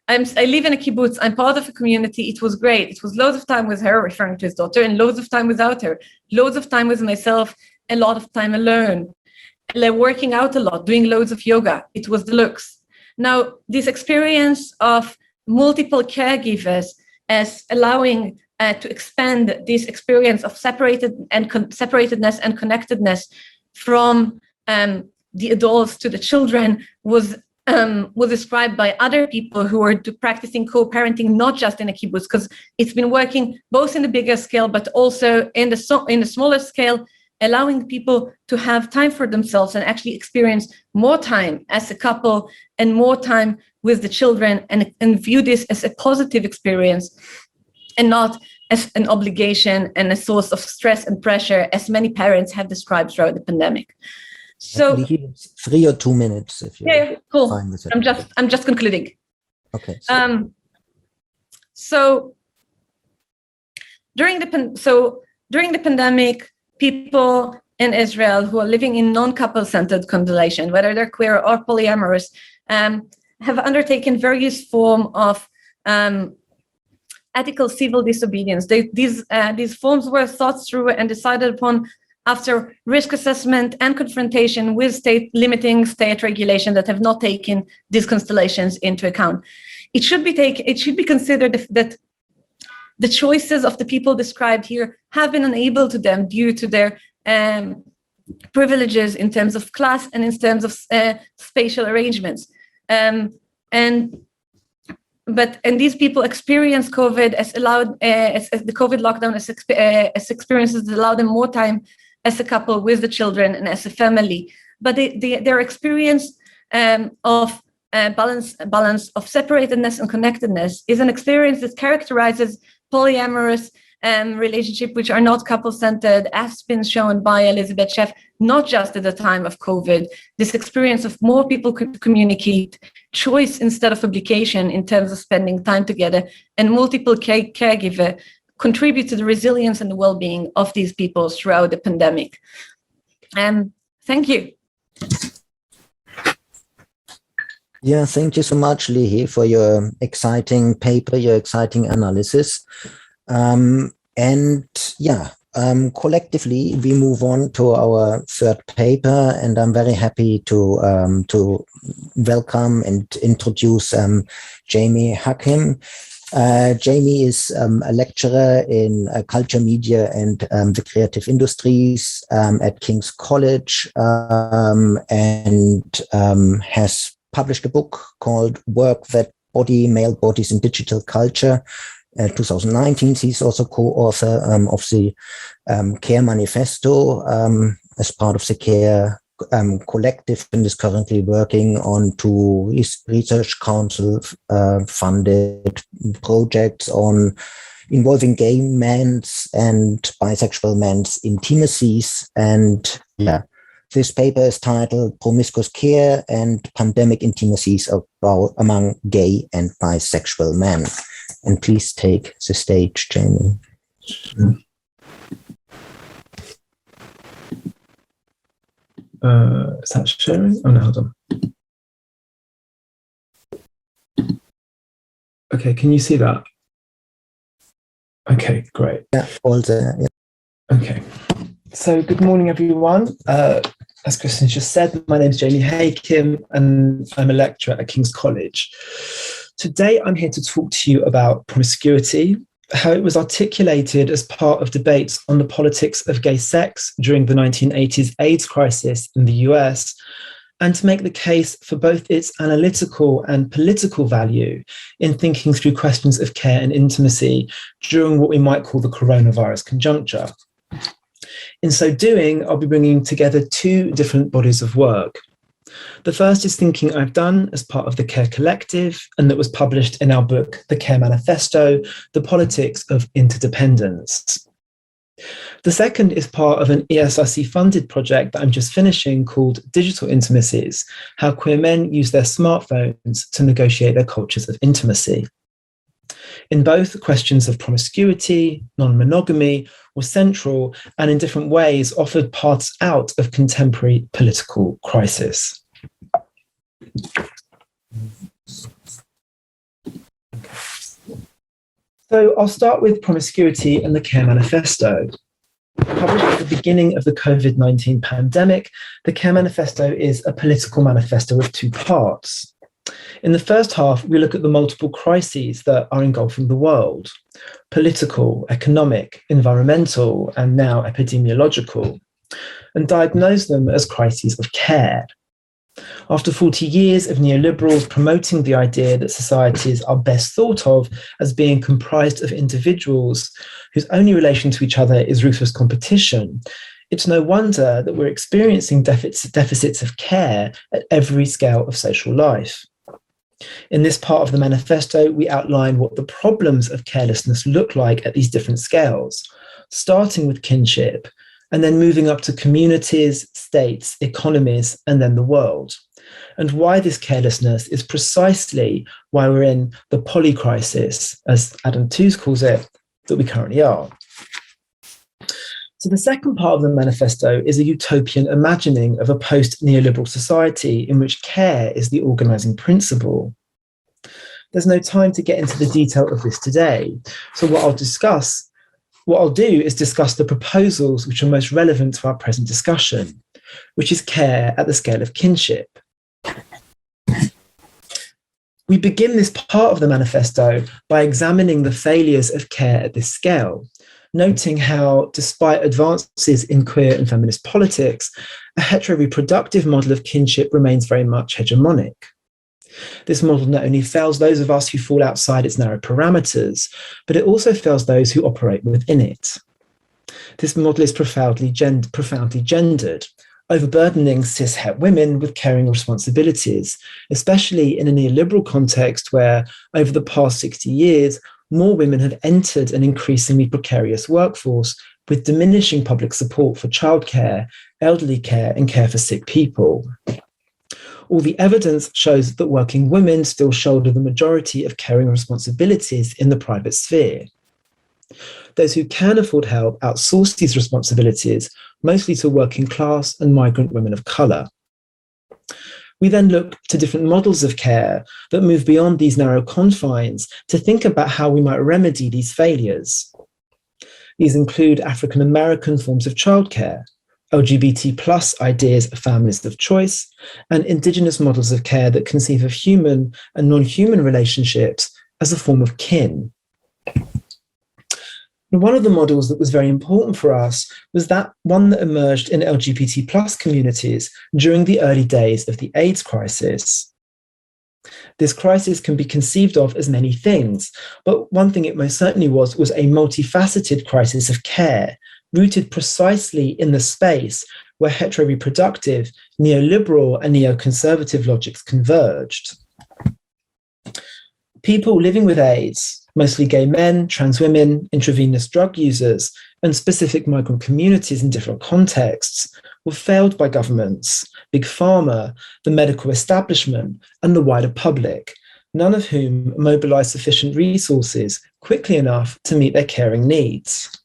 I live in a kibbutz, I'm part of a community, it was great. It was loads of time with her, referring to his daughter, and loads of time without her, loads of time with myself, a lot of time alone, working out a lot, doing loads of yoga. It was deluxe. Now, this experience of multiple caregivers as allowing to expand this experience of separatedness and connectedness from the adults to the children was described by other people who are practicing co-parenting, not just in a kibbutz, because it's been working both in the bigger scale, but also in the smaller scale, allowing people to have time for themselves and actually experience more time as a couple and more time with the children, and view this as a positive experience and not as an obligation and a source of stress and pressure, as many parents have described throughout the pandemic. So 3 or 2 minutes, if you're cool. fine with it. I'm just concluding. Okay. So during the pandemic, people in Israel who are living in non-couple-centered constellation, whether they're queer or polyamorous, have undertaken various forms of ethical civil disobedience. These forms were thought through and decided upon after risk assessment and confrontation with limiting state regulation that have not taken these constellations into account. It should be considered that the choices of the people described here have been unable to them due to their privileges in terms of class and in terms of spatial arrangements. And these people experience COVID as the COVID lockdown as experiences that allow them more time as a couple with the children and as a family. But their experience of balance of separatedness and connectedness is an experience that characterizes polyamorous relationship which are not couple-centered, as been shown by Elizabeth Sheff, not just at the time of COVID. This experience of more people could communicate, choice instead of obligation in terms of spending time together, and multiple caregiver contribute to the resilience and the well-being of these people throughout the pandemic. Thank you. Yeah, thank you so much, Leehee, for your exciting paper, your exciting analysis. And yeah, collectively, we move on to our third paper, and I'm very happy to welcome and introduce Jamie Hakim. Jamie is a lecturer in culture, media, and the creative industries at King's College, and has published a book called Work That Body, Male Bodies in Digital Culture, 2019. He's also co-author of the Care Manifesto as part of the Care collective, and is currently working on 2 research council funded projects on involving gay men's and bisexual men's intimacies. And yeah, this paper is titled Promiscuous Care and Pandemic Intimacies among Gay and Bisexual Men. And please take the stage, Jamie. Is that sharing? Oh no, hold on. Okay, can you see that? Okay, great. Yeah, all there. Yeah. Okay, so good morning, everyone. As Kristen just said, my name is Jamie Hakim, and I'm a lecturer at King's College. Today, I'm here to talk to you about promiscuity, how it was articulated as part of debates on the politics of gay sex during the 1980s AIDS crisis in the US, and to make the case for both its analytical and political value in thinking through questions of care and intimacy during what we might call the coronavirus conjuncture. In so doing, I'll be bringing together 2 different bodies of work. The first is thinking I've done as part of the Care Collective, and that was published in our book, The Care Manifesto, The Politics of Interdependence. The second is part of an ESRC-funded project that I'm just finishing called Digital Intimacies, How Queer Men Use Their Smartphones to Negotiate Their Cultures of Intimacy. In both, questions of promiscuity, non-monogamy were central, and in different ways offered paths out of contemporary political crisis. So I'll start with promiscuity and the Care Manifesto. Published at the beginning of the COVID-19 pandemic, the Care Manifesto is a political manifesto with 2 parts. In the first half, we look at the multiple crises that are engulfing the world: political, economic, environmental, and now epidemiological, and diagnose them as crises of care. After 40 years of neoliberals promoting the idea that societies are best thought of as being comprised of individuals whose only relation to each other is ruthless competition, it's no wonder that we're experiencing deficits of care at every scale of social life. In this part of the manifesto, we outline what the problems of carelessness look like at these different scales, starting with kinship, and then moving up to communities, states, economies, and then the world, and why this carelessness is precisely why we're in the polycrisis, as Adam Tooze calls it, that we currently are. So the second part of the manifesto is a utopian imagining of a post-neoliberal society in which care is the organizing principle. There's no time to get into the detail of this today. So what I'll do is discuss the proposals which are most relevant to our present discussion, which is care at the scale of kinship. We begin this part of the manifesto by examining the failures of care at this scale, noting how, despite advances in queer and feminist politics, a heteroreproductive model of kinship remains very much hegemonic. This model not only fails those of us who fall outside its narrow parameters, but it also fails those who operate within it. This model is profoundly gendered, overburdening cis-het women with caring responsibilities, especially in a neoliberal context where, over the past 60 years, more women have entered an increasingly precarious workforce with diminishing public support for childcare, elderly care, and care for sick people. All the evidence shows that working women still shoulder the majority of caring responsibilities in the private sphere. Those who can afford help outsource these responsibilities, mostly to working class and migrant women of colour. we then look to different models of care that move beyond these narrow confines to think about how we might remedy these failures. These include African American forms of childcare, LGBT plus ideas of families of choice, and Indigenous models of care that conceive of human and non-human relationships as a form of kin. And one of the models that was very important for us was that one that emerged in LGBT plus communities during the early days of the AIDS crisis. This crisis can be conceived of as many things, but one thing it most certainly was a multifaceted crisis of care, rooted precisely in the space where heteroreproductive, neoliberal, and neoconservative logics converged. People living with AIDS, mostly gay men, trans women, intravenous drug users, and specific migrant communities in different contexts, were failed by governments, big pharma, the medical establishment, and the wider public, none of whom mobilized sufficient resources quickly enough to meet their caring needs.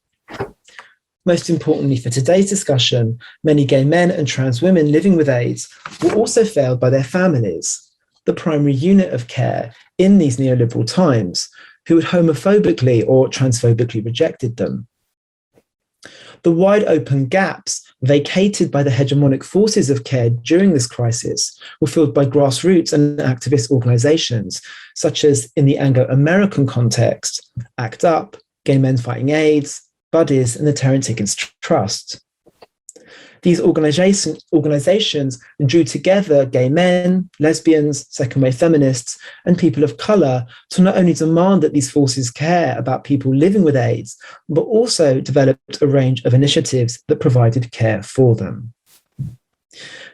Most importantly for today's discussion, many gay men and trans women living with AIDS were also failed by their families, the primary unit of care in these neoliberal times, who had homophobically or transphobically rejected them. The wide open gaps vacated by the hegemonic forces of care during this crisis were filled by grassroots and activist organizations, such as in the Anglo-American context, ACT UP, Gay Men Fighting AIDS, Buddies, and the Terrence Higgins Trust. These organizations drew together gay men, lesbians, second-wave feminists, and people of color to not only demand that these forces care about people living with AIDS, but also developed a range of initiatives that provided care for them.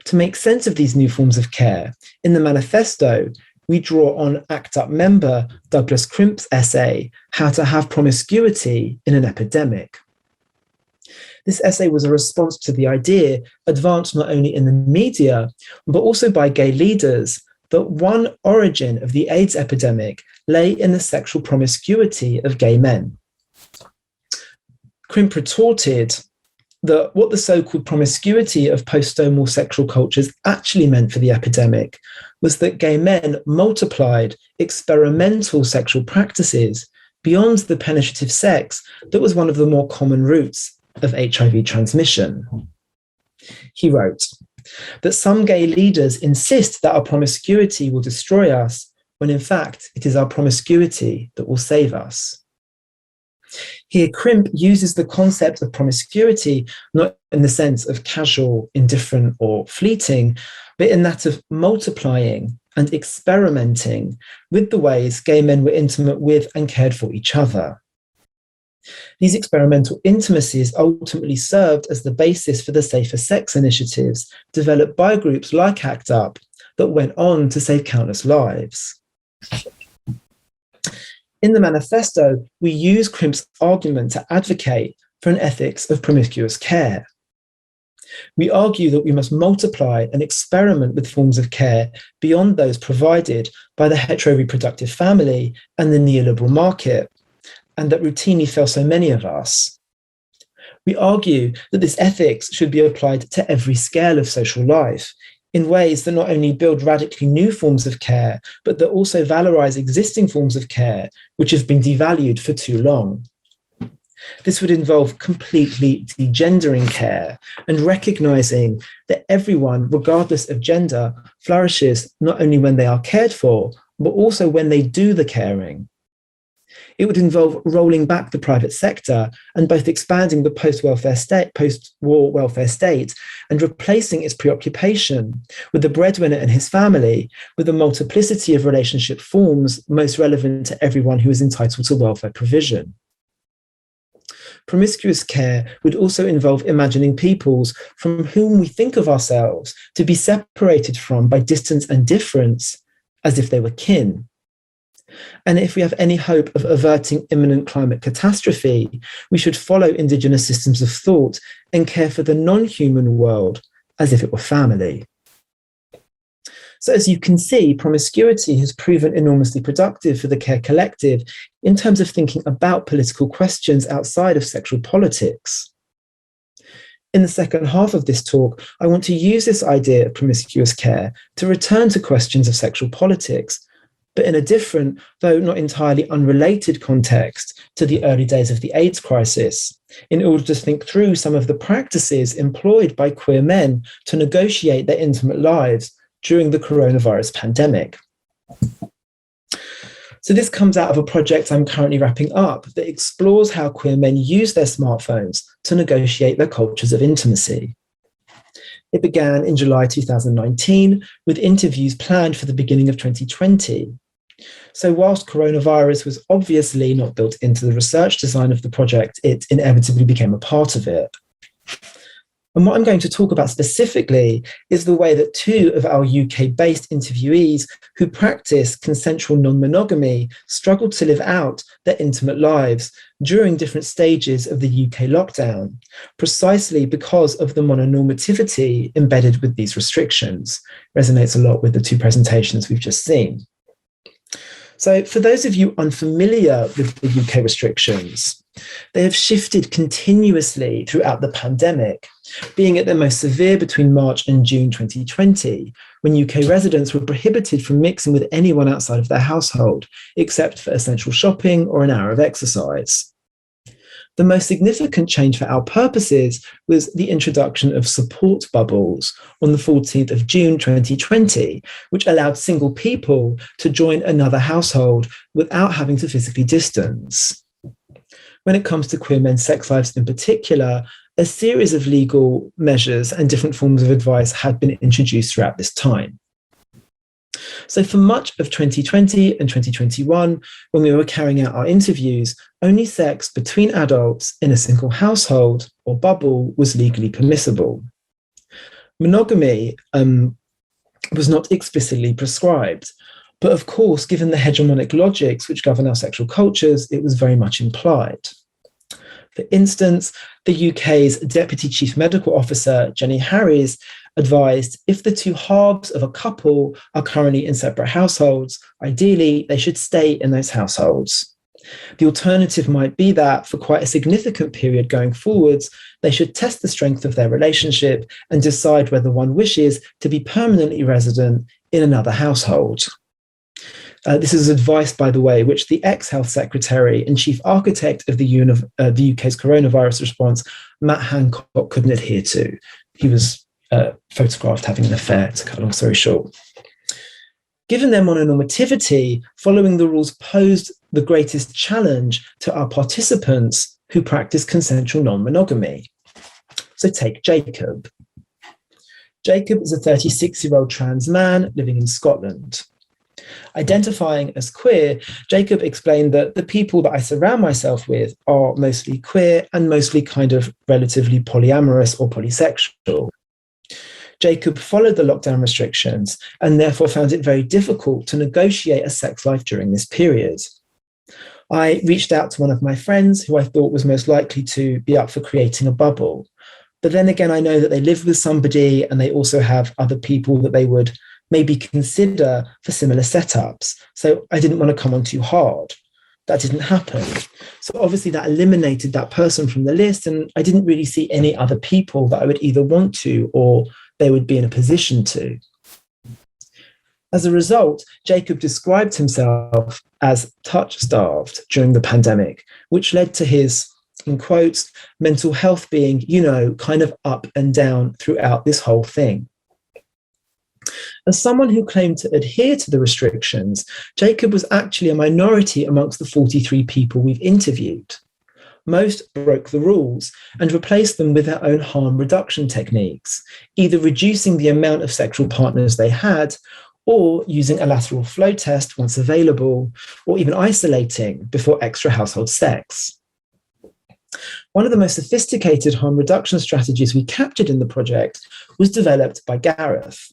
To make sense of these new forms of care, in the manifesto, we draw on ACT UP member Douglas Crimp's essay, How to Have Promiscuity in an Epidemic. This essay was a response to the idea, advanced not only in the media, but also by gay leaders, that one origin of the AIDS epidemic lay in the sexual promiscuity of gay men. Crimp retorted that what the so-called promiscuity of post-Stonewall sexual cultures actually meant for the epidemic was that gay men multiplied experimental sexual practices beyond the penetrative sex that was one of the more common routes of HIV transmission. He wrote that some gay leaders insist that our promiscuity will destroy us, when in fact it is our promiscuity that will save us. Here, Crimp uses the concept of promiscuity not in the sense of casual, indifferent, or fleeting, but in that of multiplying and experimenting with the ways gay men were intimate with and cared for each other. These experimental intimacies ultimately served as the basis for the safer sex initiatives developed by groups like ACT UP that went on to save countless lives. In the manifesto, we use Crimp's argument to advocate for an ethics of promiscuous care. We argue that we must multiply and experiment with forms of care beyond those provided by the heteroreproductive family and the neoliberal market, and that routinely fail so many of us. We argue that this ethics should be applied to every scale of social life, in ways that not only build radically new forms of care, but that also valorize existing forms of care, which have been devalued for too long. This would involve completely degendering care and recognizing that everyone, regardless of gender, flourishes not only when they are cared for, but also when they do the caring. It would involve rolling back the private sector and both expanding the post-war welfare state and replacing its preoccupation with the breadwinner and his family with a multiplicity of relationship forms most relevant to everyone who is entitled to welfare provision. Promiscuous care would also involve imagining peoples from whom we think of ourselves to be separated from by distance and difference as if they were kin. And if we have any hope of averting imminent climate catastrophe, we should follow Indigenous systems of thought and care for the non-human world as if it were family. So as you can see, promiscuity has proven enormously productive for the Care Collective in terms of thinking about political questions outside of sexual politics. In the second half of this talk, I want to use this idea of promiscuous care to return to questions of sexual politics, but in a different, though not entirely unrelated context to the early days of the AIDS crisis, in order to think through some of the practices employed by queer men to negotiate their intimate lives during the coronavirus pandemic. So this comes out of a project I'm currently wrapping up that explores how queer men use their smartphones to negotiate their cultures of intimacy. It began in July 2019 with interviews planned for the beginning of 2020. So whilst coronavirus was obviously not built into the research design of the project, it inevitably became a part of it. And what I'm going to talk about specifically is the way that two of our UK-based interviewees who practice consensual non-monogamy struggled to live out their intimate lives during different stages of the UK lockdown, precisely because of the mononormativity embedded with these restrictions. Resonates a lot with the two presentations we've just seen. So for those of you unfamiliar with the UK restrictions, they have shifted continuously throughout the pandemic, being at their most severe between March and June 2020, when UK residents were prohibited from mixing with anyone outside of their household, except for essential shopping or an hour of exercise. The most significant change for our purposes was the introduction of support bubbles on the 14th of June 2020, which allowed single people to join another household without having to physically distance. When it comes to queer men's sex lives in particular, a series of legal measures and different forms of advice had been introduced throughout this time. So for much of 2020 and 2021, when we were carrying out our interviews, only sex between adults in a single household or bubble was legally permissible. Monogamy was not explicitly prescribed, but of course, given the hegemonic logics which govern our sexual cultures, it was very much implied. For instance, the UK's Deputy Chief Medical Officer, Jenny Harries, advised if the two halves of a couple are currently in separate households, ideally they should stay in those households. The alternative might be that for quite a significant period going forwards, they should test the strength of their relationship and decide whether one wishes to be permanently resident in another household. This is advice, by the way, which the ex-Health Secretary and Chief Architect of the UK's coronavirus response, Matt Hancock, couldn't adhere to. He was photographed having an affair, to cut a long story short. Given their mononormativity, following the rules posed the greatest challenge to our participants who practice consensual non-monogamy. So take Jacob. Jacob is a 36-year-old trans man living in Scotland. Identifying as queer, Jacob explained that the people that I surround myself with are mostly queer and mostly kind of relatively polyamorous or polysexual. Jacob followed the lockdown restrictions and therefore found it very difficult to negotiate a sex life during this period. I reached out to one of my friends who I thought was most likely to be up for creating a bubble. But then again, I know that they live with somebody and they also have other people that they would maybe consider for similar setups. So I didn't want to come on too hard. That didn't happen. So obviously that eliminated that person from the list, and I didn't really see any other people that I would either want to or they would be in a position to. As a result, Jacob described himself as touch-starved during the pandemic, which led to his, in quotes, mental health being, kind of up and down throughout this whole thing. As someone who claimed to adhere to the restrictions, Jacob was actually a minority amongst the 43 people we've interviewed. Most broke the rules and replaced them with their own harm reduction techniques, either reducing the amount of sexual partners they had, or using a lateral flow test once available, or even isolating before extra household sex. One of the most sophisticated harm reduction strategies we captured in the project was developed by Gareth,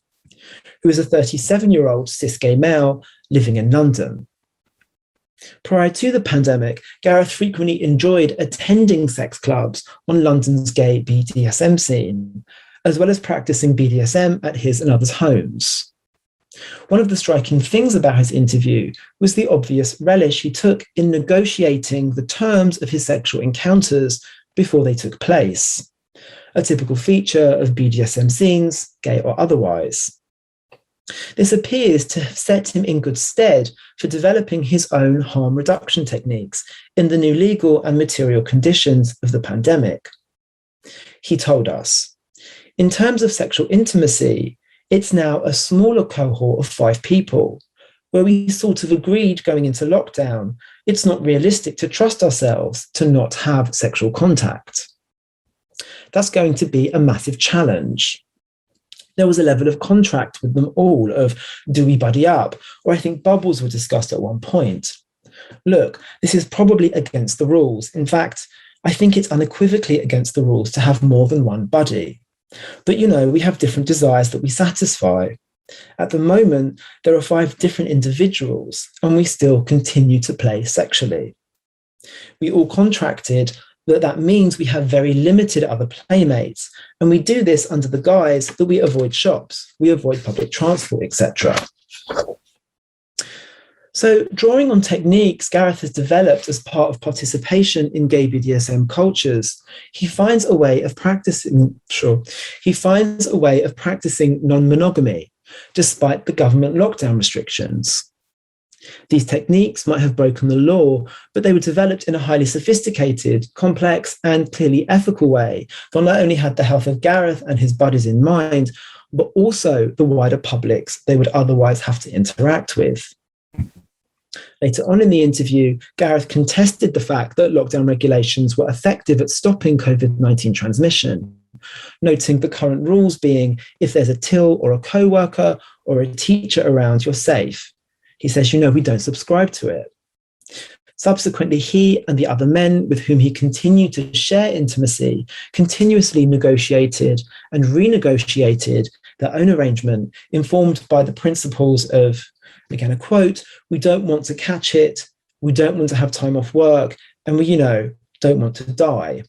who is a 37-year-old cis gay male living in London. Prior to the pandemic, Gareth frequently enjoyed attending sex clubs on London's gay BDSM scene, as well as practicing BDSM at his and others' homes. One of the striking things about his interview was the obvious relish he took in negotiating the terms of his sexual encounters before they took place. a typical feature of BDSM scenes, gay or otherwise. This appears to have set him in good stead for developing his own harm reduction techniques in the new legal and material conditions of the pandemic. He told us, in terms of sexual intimacy, it's now a smaller cohort of 5 people, where we sort of agreed going into lockdown, it's not realistic to trust ourselves to not have sexual contact. That's going to be a massive challenge. There was a level of contract with them all of, do we buddy up? Or I think bubbles were discussed at one point. Look, this is probably against the rules. In fact, I think it's unequivocally against the rules to have more than one buddy. But we have different desires that we satisfy. At the moment, there are 5 different individuals, and we still continue to play sexually. We all contracted that means we have very limited other playmates, and we do this under the guise that we avoid shops, we avoid public transport, etc. So, drawing on techniques Gareth has developed as part of participation in gay BDSM cultures, he finds a way of practicing non-monogamy, despite the government lockdown restrictions. These techniques might have broken the law, but they were developed in a highly sophisticated, complex, and clearly ethical way that not only had the health of Gareth and his buddies in mind, but also the wider publics they would otherwise have to interact with. Later on in the interview, Gareth contested the fact that lockdown regulations were effective at stopping COVID-19 transmission, noting the current rules being if there's a till or a co-worker or a teacher around, you're safe. He says, we don't subscribe to it. Subsequently, he and the other men with whom he continued to share intimacy continuously negotiated and renegotiated their own arrangement, informed by the principles of, again, a quote, we don't want to catch it, we don't want to have time off work, and we, don't want to die.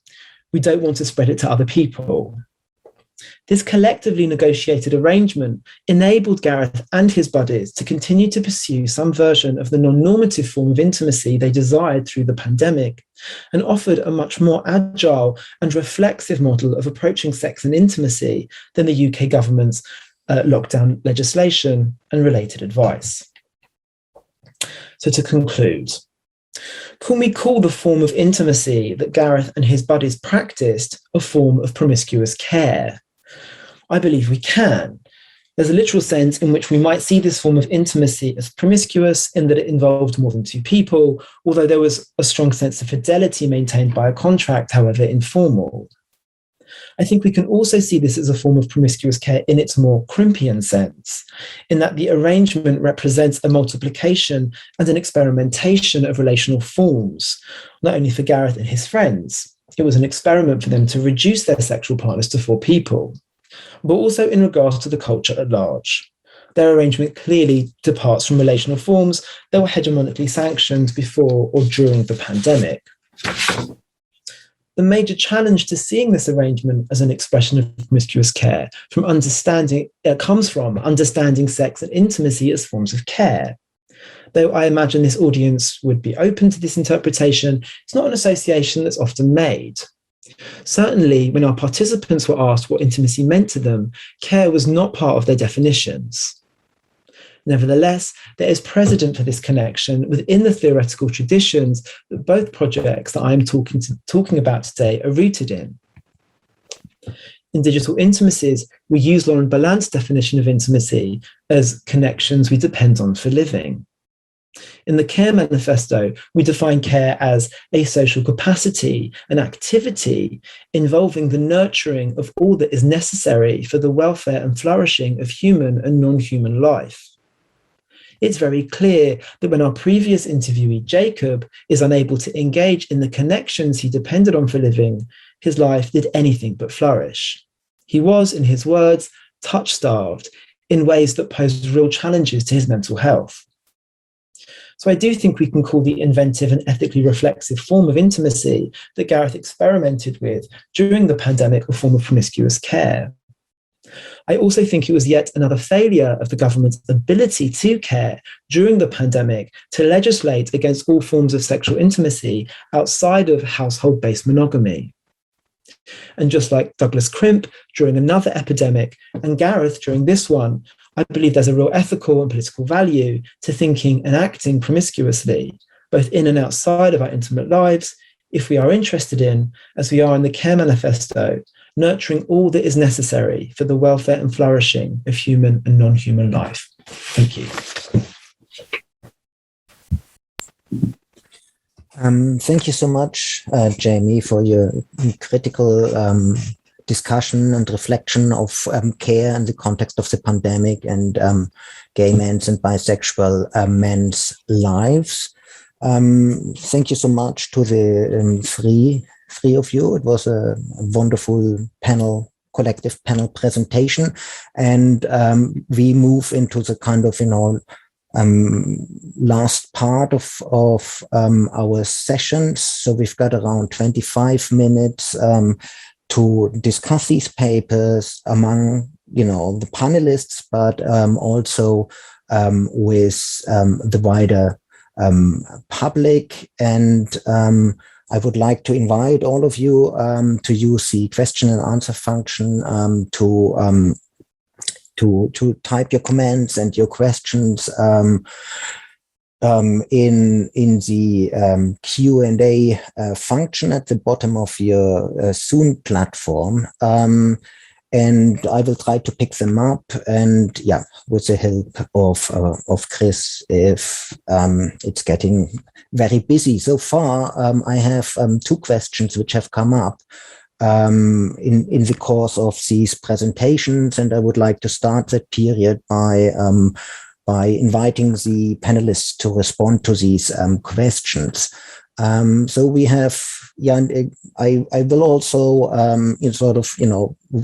We don't want to spread it to other people. This collectively negotiated arrangement enabled Gareth and his buddies to continue to pursue some version of the non-normative form of intimacy they desired through the pandemic, and offered a much more agile and reflexive model of approaching sex and intimacy than the UK government's lockdown legislation and related advice. So to conclude, can we call the form of intimacy that Gareth and his buddies practiced a form of promiscuous care? I believe we can. There's a literal sense in which we might see this form of intimacy as promiscuous in that it involved more than 2 people, although there was a strong sense of fidelity maintained by a contract, however informal. I think we can also see this as a form of promiscuous care in its more Crimpian sense, in that the arrangement represents a multiplication and an experimentation of relational forms, not only for Gareth and his friends. It was an experiment for them to reduce their sexual partners to 4 people, but also in regards to the culture at large. Their arrangement clearly departs from relational forms that were hegemonically sanctioned before or during the pandemic. The major challenge to seeing this arrangement as an expression of promiscuous care comes from understanding sex and intimacy as forms of care. Though I imagine this audience would be open to this interpretation, it's not an association that's often made. Certainly, when our participants were asked what intimacy meant to them, care was not part of their definitions. Nevertheless, there is precedent for this connection within the theoretical traditions that both projects that I'm talking about today are rooted in. In Digital Intimacies, we use Lauren Ballant's definition of intimacy as connections we depend on for living. In the Care Manifesto, we define care as a social capacity, an activity involving the nurturing of all that is necessary for the welfare and flourishing of human and non-human life. It's very clear that when our previous interviewee, Jacob, is unable to engage in the connections he depended on for living, his life did anything but flourish. He was, in his words, touch-starved in ways that posed real challenges to his mental health. So I do think we can call the inventive and ethically reflexive form of intimacy that Gareth experimented with during the pandemic a form of promiscuous care. I also think it was yet another failure of the government's ability to care during the pandemic to legislate against all forms of sexual intimacy outside of household-based monogamy. And just like Douglas Crimp during another epidemic and Gareth during this one, I believe there's a real ethical and political value to thinking and acting promiscuously, both in and outside of our intimate lives, if we are interested in, as we are in the Care Manifesto, nurturing all that is necessary for the welfare and flourishing of human and non-human life. Thank you. Thank you so much, Jamie, for your critical discussion and reflection of care in the context of the pandemic and gay men's and bisexual men's lives. Thank you so much to the three of you. It was a wonderful collective panel presentation, and we move into the kind of, last part of our sessions. So we've got around 25 minutes to discuss these papers among, the panelists, but also with the wider public. And I would like to invite all of you to use the question and answer function to type your comments and your questions in the Q&A function at the bottom of your Zoom platform. And I will try to pick them up, and with the help of Chris, if it's getting very busy. So far, I have 2 questions which have come up in the course of these presentations, and I would like to start that period by inviting the panelists to respond to these questions. So we have, I will also,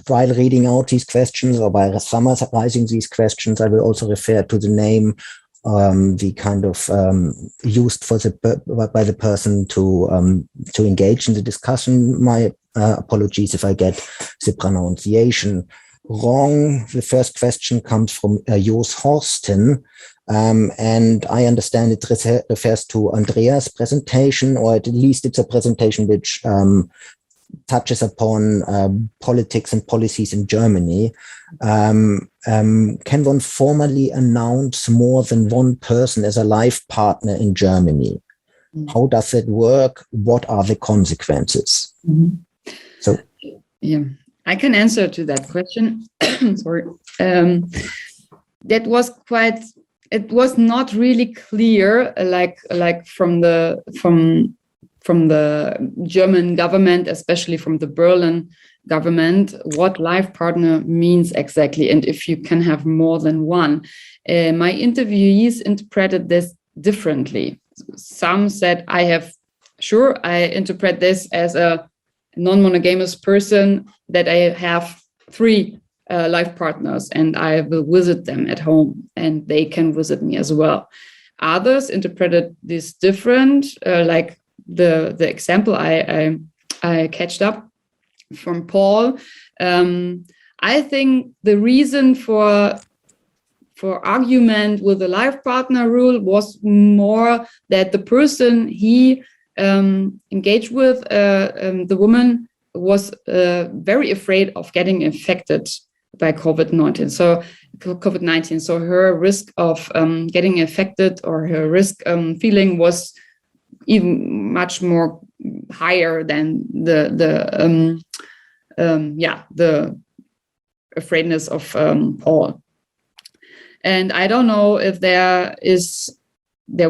while reading out these questions or by summarizing these questions, I will also refer to the name the kind of used by the person to engage in the discussion. My apologies if I get the pronunciation wrong. The first question comes from Jos Horsten, and I understand it refers to Andrea's presentation, or at least it's a presentation which touches upon politics and policies in Germany. Can one formally announce more than one person as a life partner in Germany? How does it work? What are the consequences? So, I can answer to that question. Sorry. That was it was not really clear, like from the German government, especially from the Berlin government, what life partner means exactly, and if you can have more than one. My interviewees interpreted this differently. Some said, I interpret this as a non-monogamous person, that I have 3 life partners and I will visit them at home and they can visit me as well. Others interpreted this different, like the example I catched up from Paul. I think the reason for argument with the life partner rule was more that the person he engaged with, the woman, was very afraid of getting infected by COVID-19. So her risk of getting infected, or her risk feeling, was even much more higher than the afraidness of Paul. And I don't know if there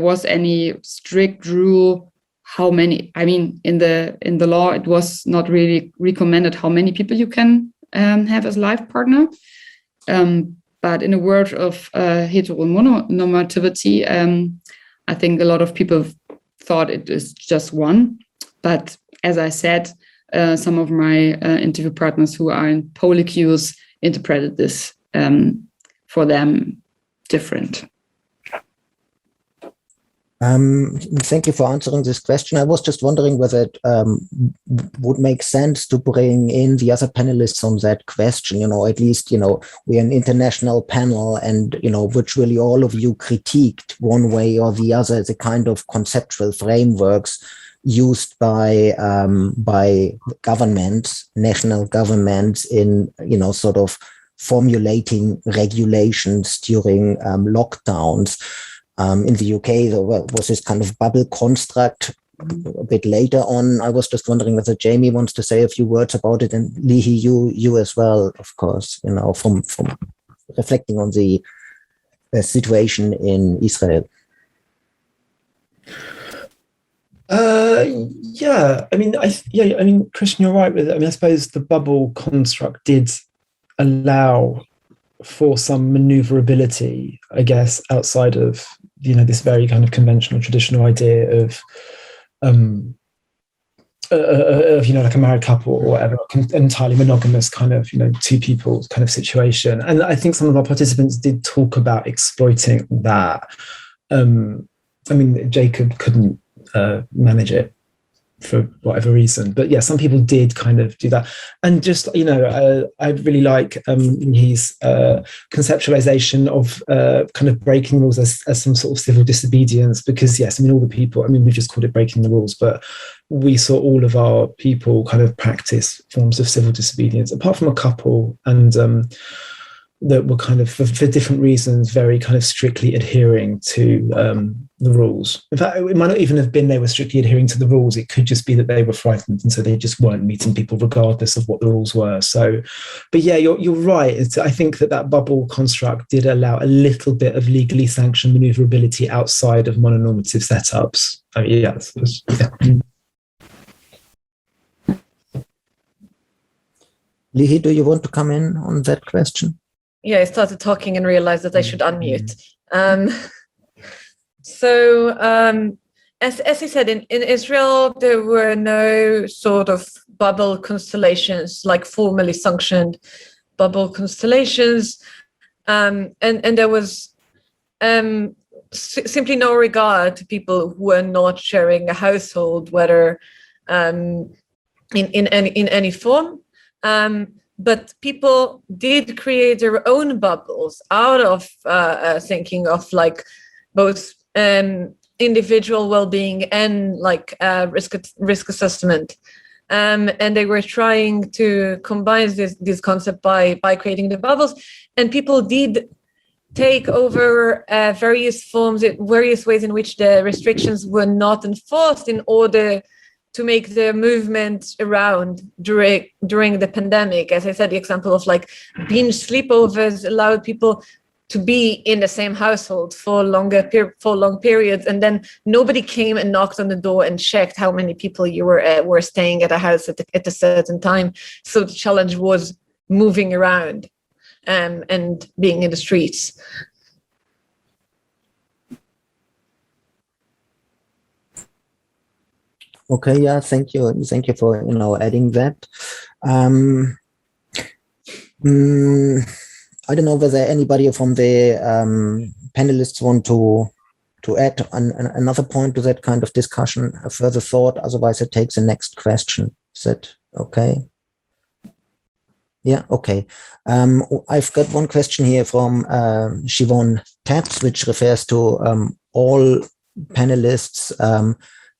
was any strict rule how many. I mean, in the law, it was not really recommended how many people you can have as life partner. But in a world of heteronormativity, I think a lot of people thought it is just one. But as I said, some of my interview partners who are in polycues interpreted this for them different. Thank you for answering this question. I was just wondering whether it would make sense to bring in the other panelists on that question. At least, we're an international panel, and, virtually all of you critiqued one way or the other the kind of conceptual frameworks used by governments, national governments, in sort of formulating regulations during lockdowns. In the UK, there was this kind of bubble construct. A bit later on, I was just wondering whether Jamie wants to say a few words about it, and Leehee, you as well, of course, from reflecting on the situation in Israel. Yeah, I mean, Christian, you're right with it. I mean, I suppose the bubble construct did allow for some maneuverability, I guess, outside of this very kind of conventional, traditional idea of like a married couple or whatever, entirely monogamous kind of two people kind of situation. And I think some of our participants did talk about exploiting that. I mean, Jacob couldn't manage it for whatever reason, but yeah, some people did kind of do that. And just I really like his conceptualization of kind of breaking rules as some sort of civil disobedience, because yes, I mean, all the people, I mean, we just called it breaking the rules, but we saw all of our people kind of practice forms of civil disobedience, apart from a couple, and that were kind of, for different reasons, very kind of strictly adhering to the rules. In fact, it might not even have been they were strictly adhering to the rules. It could just be that they were frightened, and so they just weren't meeting people regardless of what the rules were. So, but yeah, you're right. I think that bubble construct did allow a little bit of legally sanctioned maneuverability outside of mononormative setups. I mean, yeah. Leehee, do you want to come in on that question? Yeah, I started talking and realized that I should unmute. As he said, in Israel, there were no sort of bubble constellations, like formally sanctioned bubble constellations. And there was simply no regard to people who were not sharing a household, whether in any form. But people did create their own bubbles out of thinking of like both individual well-being and like risk assessment. And they were trying to combine this concept by creating the bubbles. And people did take over various ways in which the restrictions were not enforced in order to make the movement around during the pandemic. As I said, the example of like binge sleepovers allowed people to be in the same household for long periods, and then nobody came and knocked on the door and checked how many people you were staying at a house at a certain time. So the challenge was moving around and being in the streets. Okay, yeah, thank you for adding that. I don't know whether anybody from the panelists want to add another point to that kind of discussion, a further thought. Otherwise, it takes the next question. Is that okay? Yeah, okay. I've got one question here from Siobhan Taps, which refers to all panelists.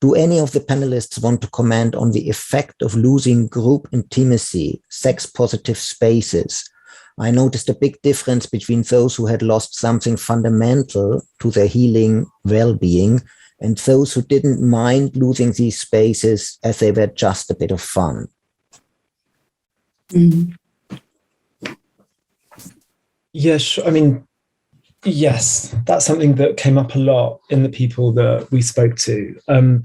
Do any of the panelists want to comment on the effect of losing group intimacy, sex-positive spaces? I noticed a big difference between those who had lost something fundamental to their healing well-being and those who didn't mind losing these spaces as they were just a bit of fun. Mm-hmm. Yes, I mean, yes, that's something that came up a lot in the people that we spoke to. In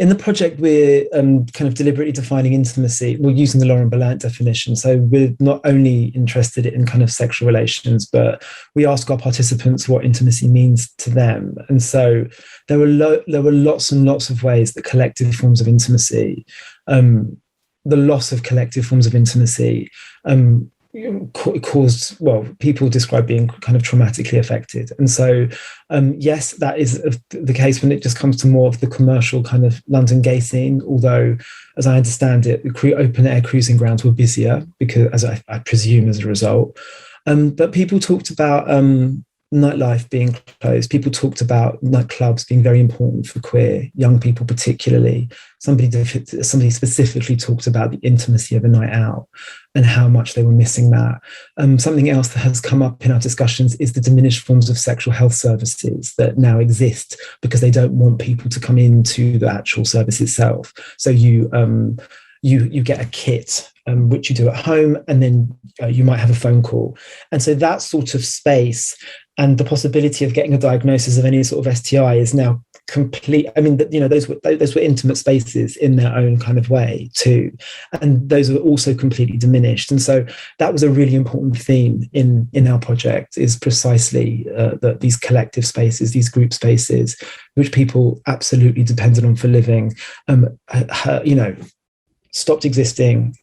the project, we're kind of deliberately defining intimacy. We're using the Laurent Ballant definition. So we're not only interested in kind of sexual relations, but we ask our participants what intimacy means to them. And so there were lots and lots of ways that collective forms of intimacy, the loss of collective forms of intimacy, caused, well, people describe being kind of traumatically affected. And so, yes, that is the case when it just comes to more of the commercial kind of London gay scene, although, as I understand it, open air cruising grounds were busier, because, as I presume, as a result. But people talked about nightlife being closed. People talked about nightclubs being very important for queer young people, particularly. Somebody specifically talked about the intimacy of a night out and how much they were missing that. Something else that has come up in our discussions is the diminished forms of sexual health services that now exist because they don't want people to come into the actual service itself. So you get a kit, which you do at home, and then you might have a phone call. And so that sort of space and the possibility of getting a diagnosis of any sort of STI is now complete. I mean, those were intimate spaces in their own kind of way too, and those are also completely diminished. And so that was a really important theme in our project, is precisely that these collective spaces, these group spaces, which people absolutely depended on for living, stopped existing.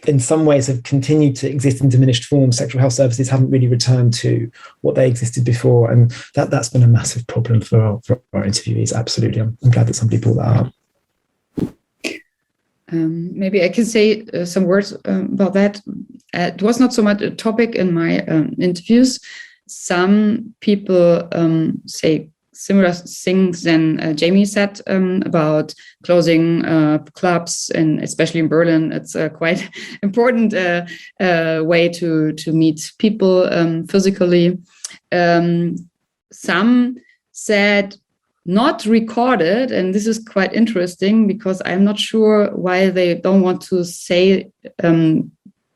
In some ways have continued to exist in diminished form. Sexual health services haven't really returned to what they existed before. And that's been a massive problem for our interviewees. Absolutely. I'm glad that somebody brought that up. Maybe I can say some words about that. It was not so much a topic in my interviews. Some people say similar things than Jamie said about closing clubs, and especially in Berlin, it's a quite important way to meet people physically. Some said not recorded, and this is quite interesting because I'm not sure why they don't want to say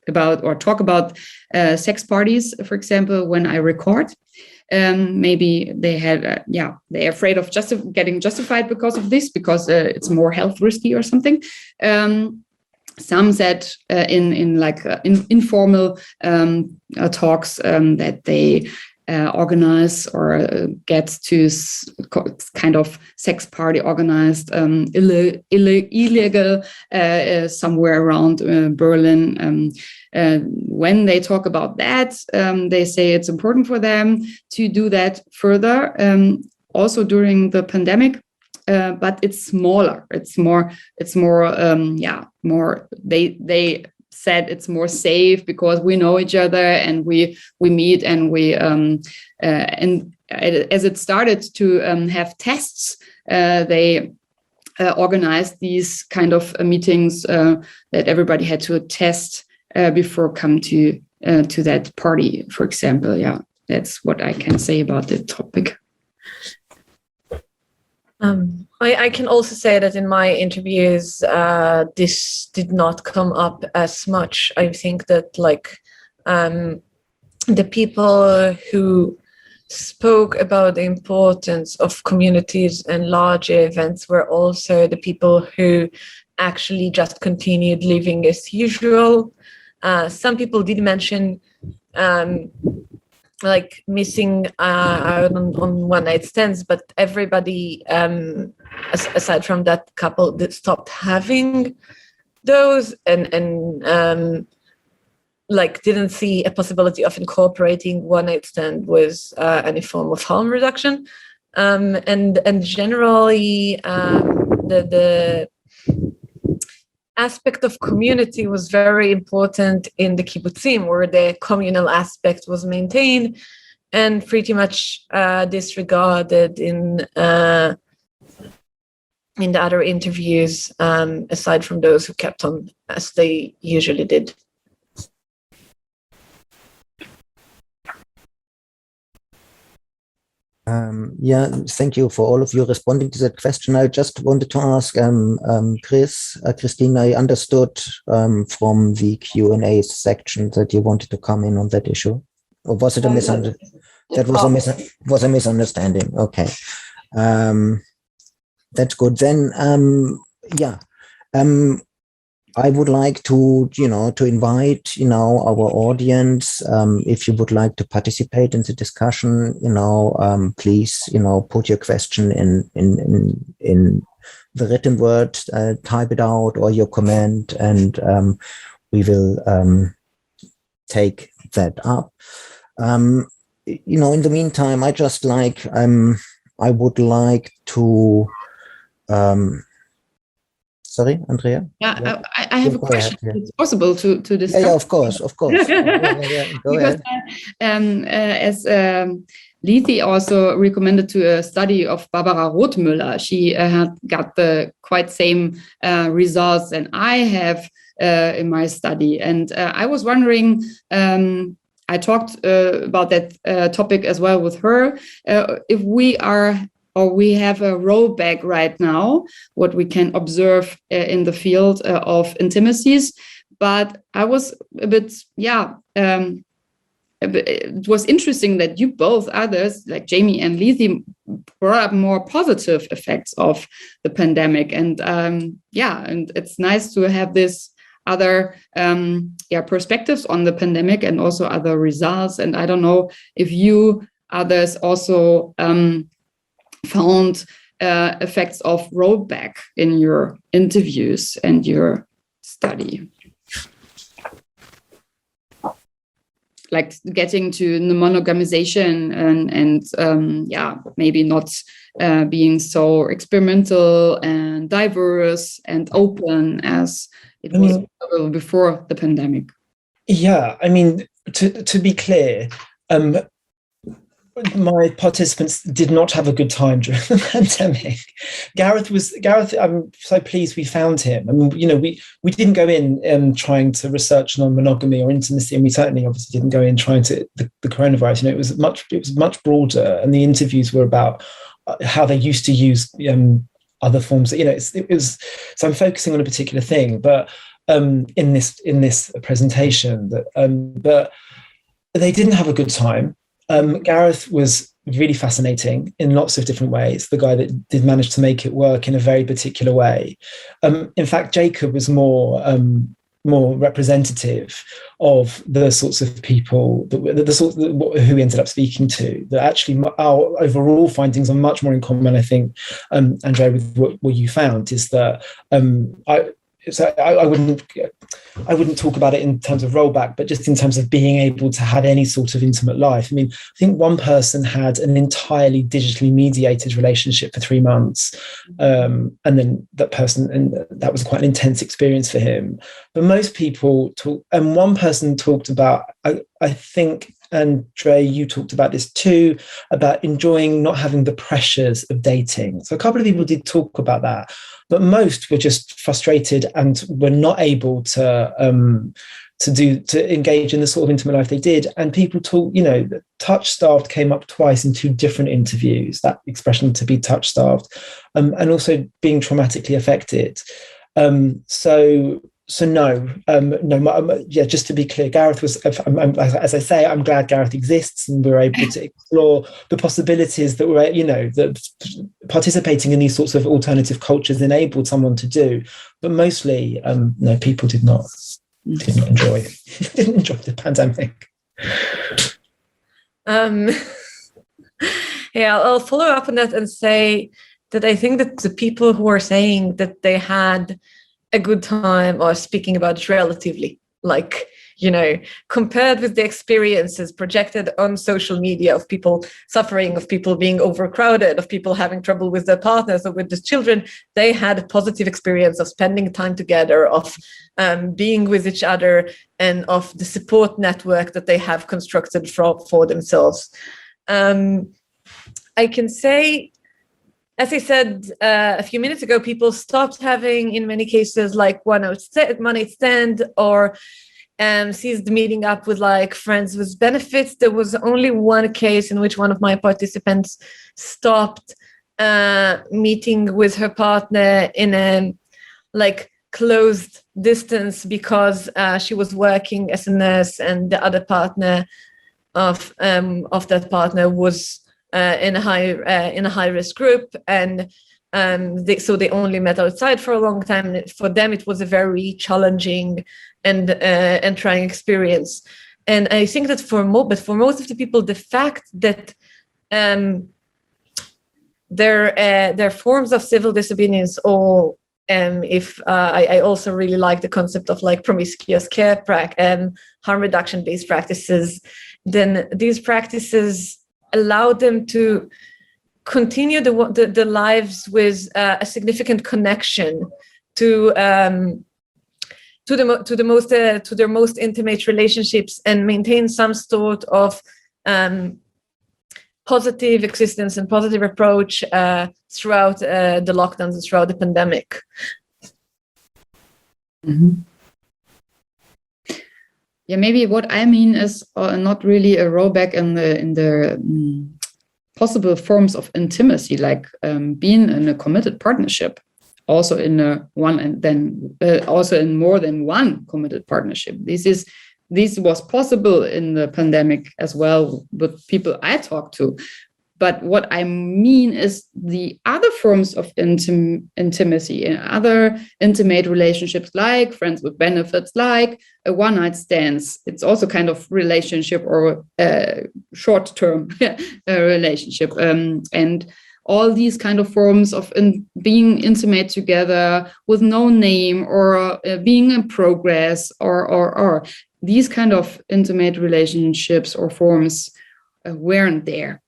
about or talk about sex parties, for example, when I record. Maybe they had, they're afraid of getting justified because of this, because it's more health risky or something. Some said in informal talks that they organize or get to kind of sex party organized illegal somewhere around Berlin. When they talk about that, they say it's important for them to do that further, also during the pandemic. But it's smaller. It's more. More. They said it's more safe because we know each other and we meet and we and as it started to have tests, they organized these kind of meetings that everybody had to test before come to that party, for example. Yeah, that's what I can say about the topic. I can also say that in my interviews, this did not come up as much. I think that the people who spoke about the importance of communities and larger events were also the people who actually just continued living as usual. Some people did mention missing out on one night stands, but everybody aside from that couple that stopped having those and didn't see a possibility of incorporating one night stand with any form of harm reduction, and generally the aspect of community was very important in the kibbutzim, where the communal aspect was maintained and pretty much disregarded in the other interviews, aside from those who kept on as they usually did. Thank you for all of you responding to that question. I just wanted to ask Christine, I understood from the Q&A section that you wanted to come in on that issue. Or was it a misunderstanding? That was a misunderstanding. Okay. That's good. Then, I would like to, to invite, our audience, if you would like to participate in the discussion, please, put your question in the written word, type it out, or your comment, and we will take that up. In the meantime, I would like to Sorry, Andrea? Yeah, I have a question. Ahead, yeah. It's possible to discuss. Yeah, of course. Go Because ahead. As Leehee also recommended to a study of Barbara Rothmüller, she had got the quite same results than I have in my study. And I was wondering, I talked about that topic as well with her, if we are or we have a rollback right now, what we can observe in the field of intimacies. But I was a bit, it was interesting that you both others, like Jamie and Leehee, brought up more positive effects of the pandemic. And and it's nice to have this other perspectives on the pandemic and also other results. And I don't know if you others also found effects of rollback in your interviews and your study, like getting to the monogamization and maybe not being so experimental and diverse and open as it was before the pandemic. Yeah, I mean, to be clear, my participants did not have a good time during the pandemic. Gareth, I'm so pleased we found him. I mean, we didn't go in trying to research non-monogamy or intimacy, and we certainly obviously didn't go in trying to the coronavirus. It was much broader, and the interviews were about how they used to use other forms. It was. So I'm focusing on a particular thing, but in this presentation, but they didn't have a good time. Gareth was really fascinating in lots of different ways, the guy that did manage to make it work in a very particular way. In fact, Jacob was more representative of the sorts of people, who we ended up speaking to, that actually our overall findings are much more in common, I think, Andrea, with what you found, is that I wouldn't talk about it in terms of rollback, but just in terms of being able to have any sort of intimate life. I mean, I think one person had an entirely digitally mediated relationship for 3 months, and then that was quite an intense experience for him. But most people talk, and one person talked about, I think, and Dre, you talked about this too, about enjoying not having the pressures of dating. So a couple of people did talk about that, but most were just frustrated and were not able to engage in the sort of intimate life they did. And people talk, touch-starved came up twice in 2 different interviews, that expression, to be touch-starved, and also being traumatically affected. So no, just to be clear, Gareth was, as I say, I'm glad Gareth exists, and we're able to explore the possibilities that that participating in these sorts of alternative cultures enabled someone to do. But mostly, no, people didn't enjoy the pandemic. I'll follow up on that and say that I think that the people who are saying that they had a good time are speaking about it relatively, compared with the experiences projected on social media of people suffering, of people being overcrowded, of people having trouble with their partners or with their children. They had a positive experience of spending time together, of being with each other, and of the support network that they have constructed for themselves. I can say, as I said a few minutes ago, people stopped having, in many cases, one-night stand, or ceased meeting up with friends with benefits. There was only one case in which one of my participants stopped meeting with her partner in a closed distance because she was working as a nurse, and the other partner of that partner was in a high risk group, and so they only met outside for a long time. And for them, it was a very challenging and trying experience. And I think that for most of the people, the fact that their forms of civil disobedience, or I also really like the concept of promiscuous care harm reduction based practices, then these practices allow them to continue the lives with a significant connection to their most intimate relationships and maintain some sort of positive existence and positive approach throughout the lockdowns and throughout the pandemic. Mm-hmm. Yeah, maybe what I mean is not really a rollback in the possible forms of intimacy, like being in a committed partnership, also in also in more than one committed partnership. This was possible in the pandemic as well with people I talked to. But what I mean is the other forms of intimacy and other intimate relationships, like friends with benefits, like a one-night stands. It's also kind of relationship or short-term relationship. And all these kind of forms of being intimate together with no name or being in progress or these kind of intimate relationships or forms weren't there,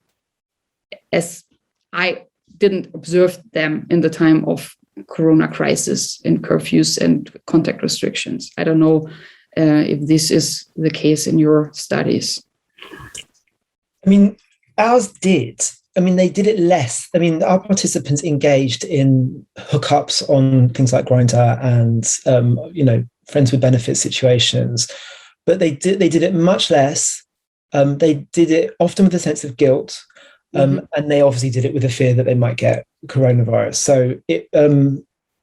as I didn't observe them in the time of Corona crisis and curfews and contact restrictions. I don't know if this is the case in your studies. I mean, ours did. I mean, they did it less. I mean, our participants engaged in hookups on things like Grindr and, friends with benefit situations, but they did it much less. They did it often with a sense of guilt. And they obviously did it with a fear that they might get coronavirus. So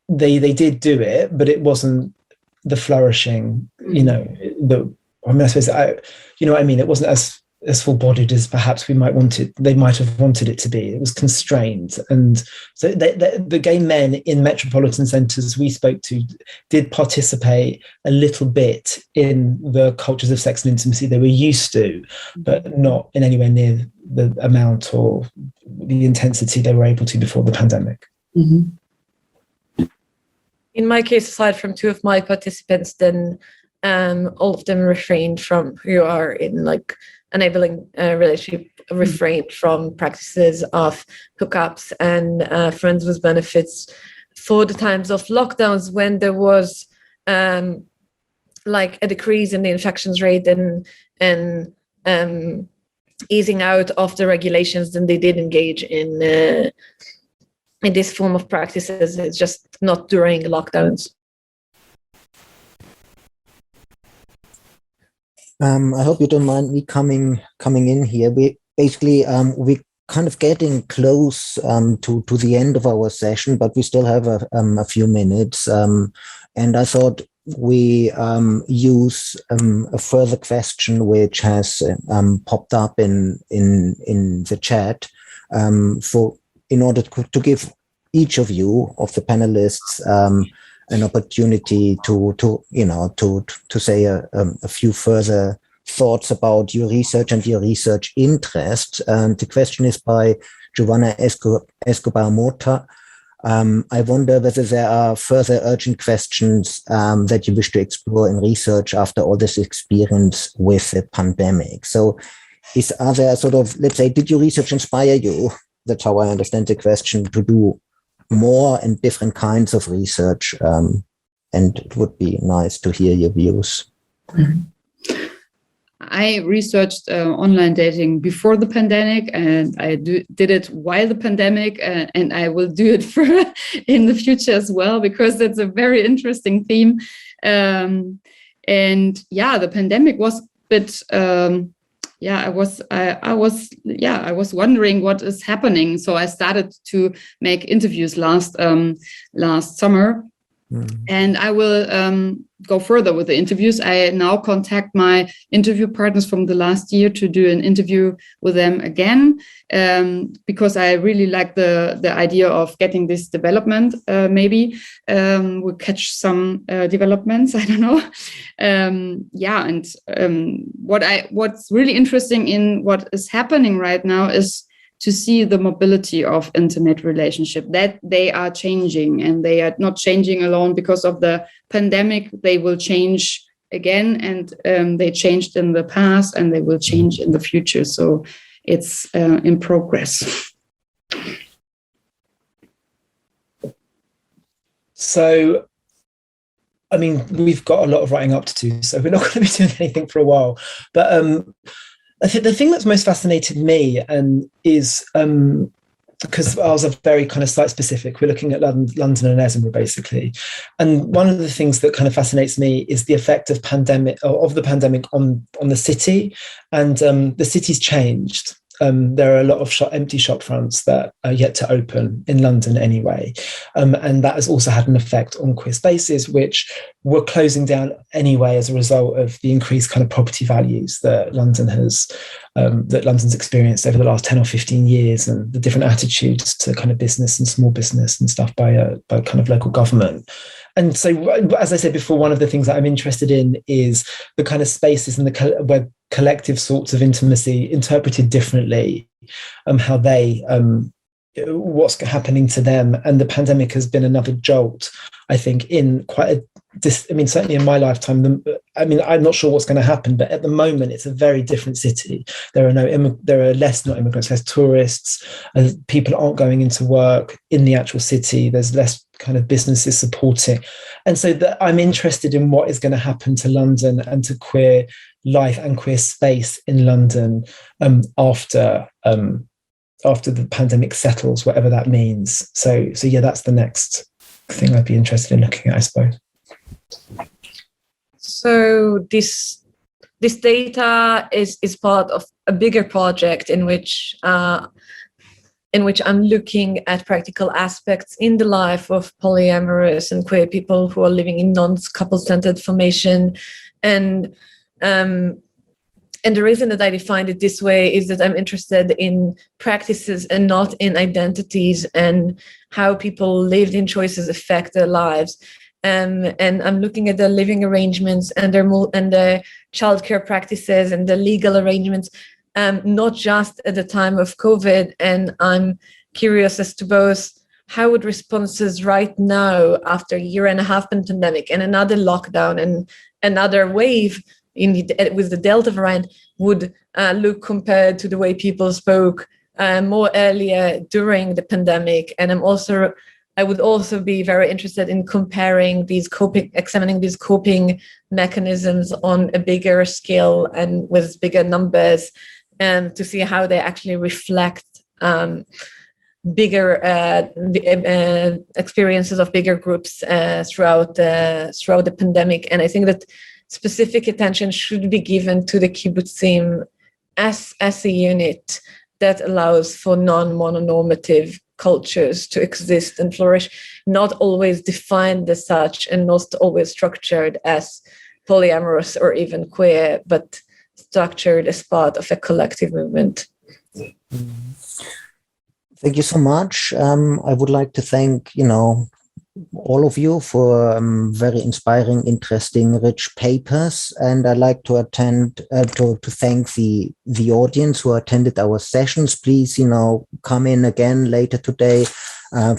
they did do it, but it wasn't the flourishing, I suppose, it wasn't as full-bodied as perhaps they might have wanted it to be. It was constrained. And so the gay men in metropolitan centres we spoke to did participate a little bit in the cultures of sex and intimacy they were used to, but not in anywhere near the amount or the intensity they were able to before the pandemic. Mm-hmm. In my case, aside from two of my participants, then all of them refrained from, who are in like enabling relationship, refrained from practices of hookups and friends with benefits for the times of lockdowns, when there was like a decrease in the infections rate and easing out of the regulations. Then they did engage in this form of practices. It's just not during lockdowns. I hope you don't mind me coming in here. We basically we're kind of getting close to the end of our session, but we still have a few minutes. And I thought we use a further question which has popped up in the chat in order to give each of you, of the panelists, an opportunity to say a few further thoughts about your research and your research interest. And the question is by Giovanna Escobar Mota. I wonder whether there are further urgent questions that you wish to explore in research after all this experience with the pandemic. So are there sort of, let's say, did your research inspire you? That's how I understand the question, to do more and different kinds of research, and it would be nice to hear your views. I researched online dating before the pandemic, and I did it while the pandemic, and I will do it in the future as well, because it's a very interesting theme. And yeah, the pandemic was a bit. I was wondering what is happening. So I started to make interviews last summer, and I will go further with the interviews. I now contact my interview partners from the last year to do an interview with them again, because I really like the idea of getting this development. Maybe we'll catch some developments. I don't know. What's really interesting in what is happening right now is to see the mobility of intimate relationship, that they are changing, and they are not changing alone because of the pandemic. They will change again, and they changed in the past, and they will change in the future. So it's in progress. So I mean, we've got a lot of writing up to do, so we're not going to be doing anything for a while. But I think the thing that's most fascinated me is because ours are very kind of site specific. We're looking at London and Edinburgh, basically. And one of the things that kind of fascinates me is the effect of the pandemic on the city. And the city's changed. There are a lot of empty shop fronts that are yet to open in London anyway. And that has also had an effect on queer spaces, which were closing down anyway as a result of the increased kind of property values that London's experienced over the last 10 or 15 years, and the different attitudes to kind of business and small business and stuff by kind of local government. And so, as I said before, one of the things that I'm interested in is the kind of spaces and where collective sorts of intimacy interpreted differently, how they, what's happening to them. And the pandemic has been another jolt, I think, in quite certainly in my lifetime. I'm not sure what's going to happen, but at the moment, it's a very different city. There are less not immigrants, less tourists. People aren't going into work in the actual city. There's less kind of businesses supporting. And so I'm interested in what is going to happen to London and to queer life and queer space in London after the pandemic settles, whatever that means. So yeah, that's the next thing I'd be interested in looking at, I suppose. So this data is part of a bigger project in which I'm looking at practical aspects in the life of polyamorous and queer people who are living in non-couple-centered formation. And the reason that I defined it this way is that I'm interested in practices and not in identities, and how people lived in choices affect their lives. And I'm looking at the living arrangements and their childcare practices and the legal arrangements, not just at the time of COVID. And I'm curious as to both how would responses right now, after a year and a half pandemic and another lockdown and another wave with the Delta variant, would look compared to the way people spoke more earlier during the pandemic. And I would also be very interested in examining these coping mechanisms on a bigger scale and with bigger numbers, and to see how they actually reflect bigger experiences of bigger groups throughout the pandemic. And I think that specific attention should be given to the kibbutzim as a unit that allows for non-mononormative cultures to exist and flourish, not always defined as such and not always structured as polyamorous or even queer, but structured as part of a collective movement. Thank you so much. I would like to thank, all of you for very inspiring, interesting, rich papers. And I'd like to thank the audience who attended our sessions. Please, come in again later today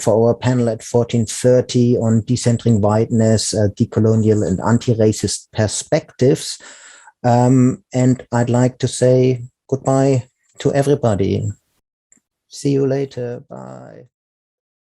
for our panel at 14:30 on decentering whiteness, decolonial and anti-racist perspectives. And I'd like to say goodbye to everybody. See you later. Bye.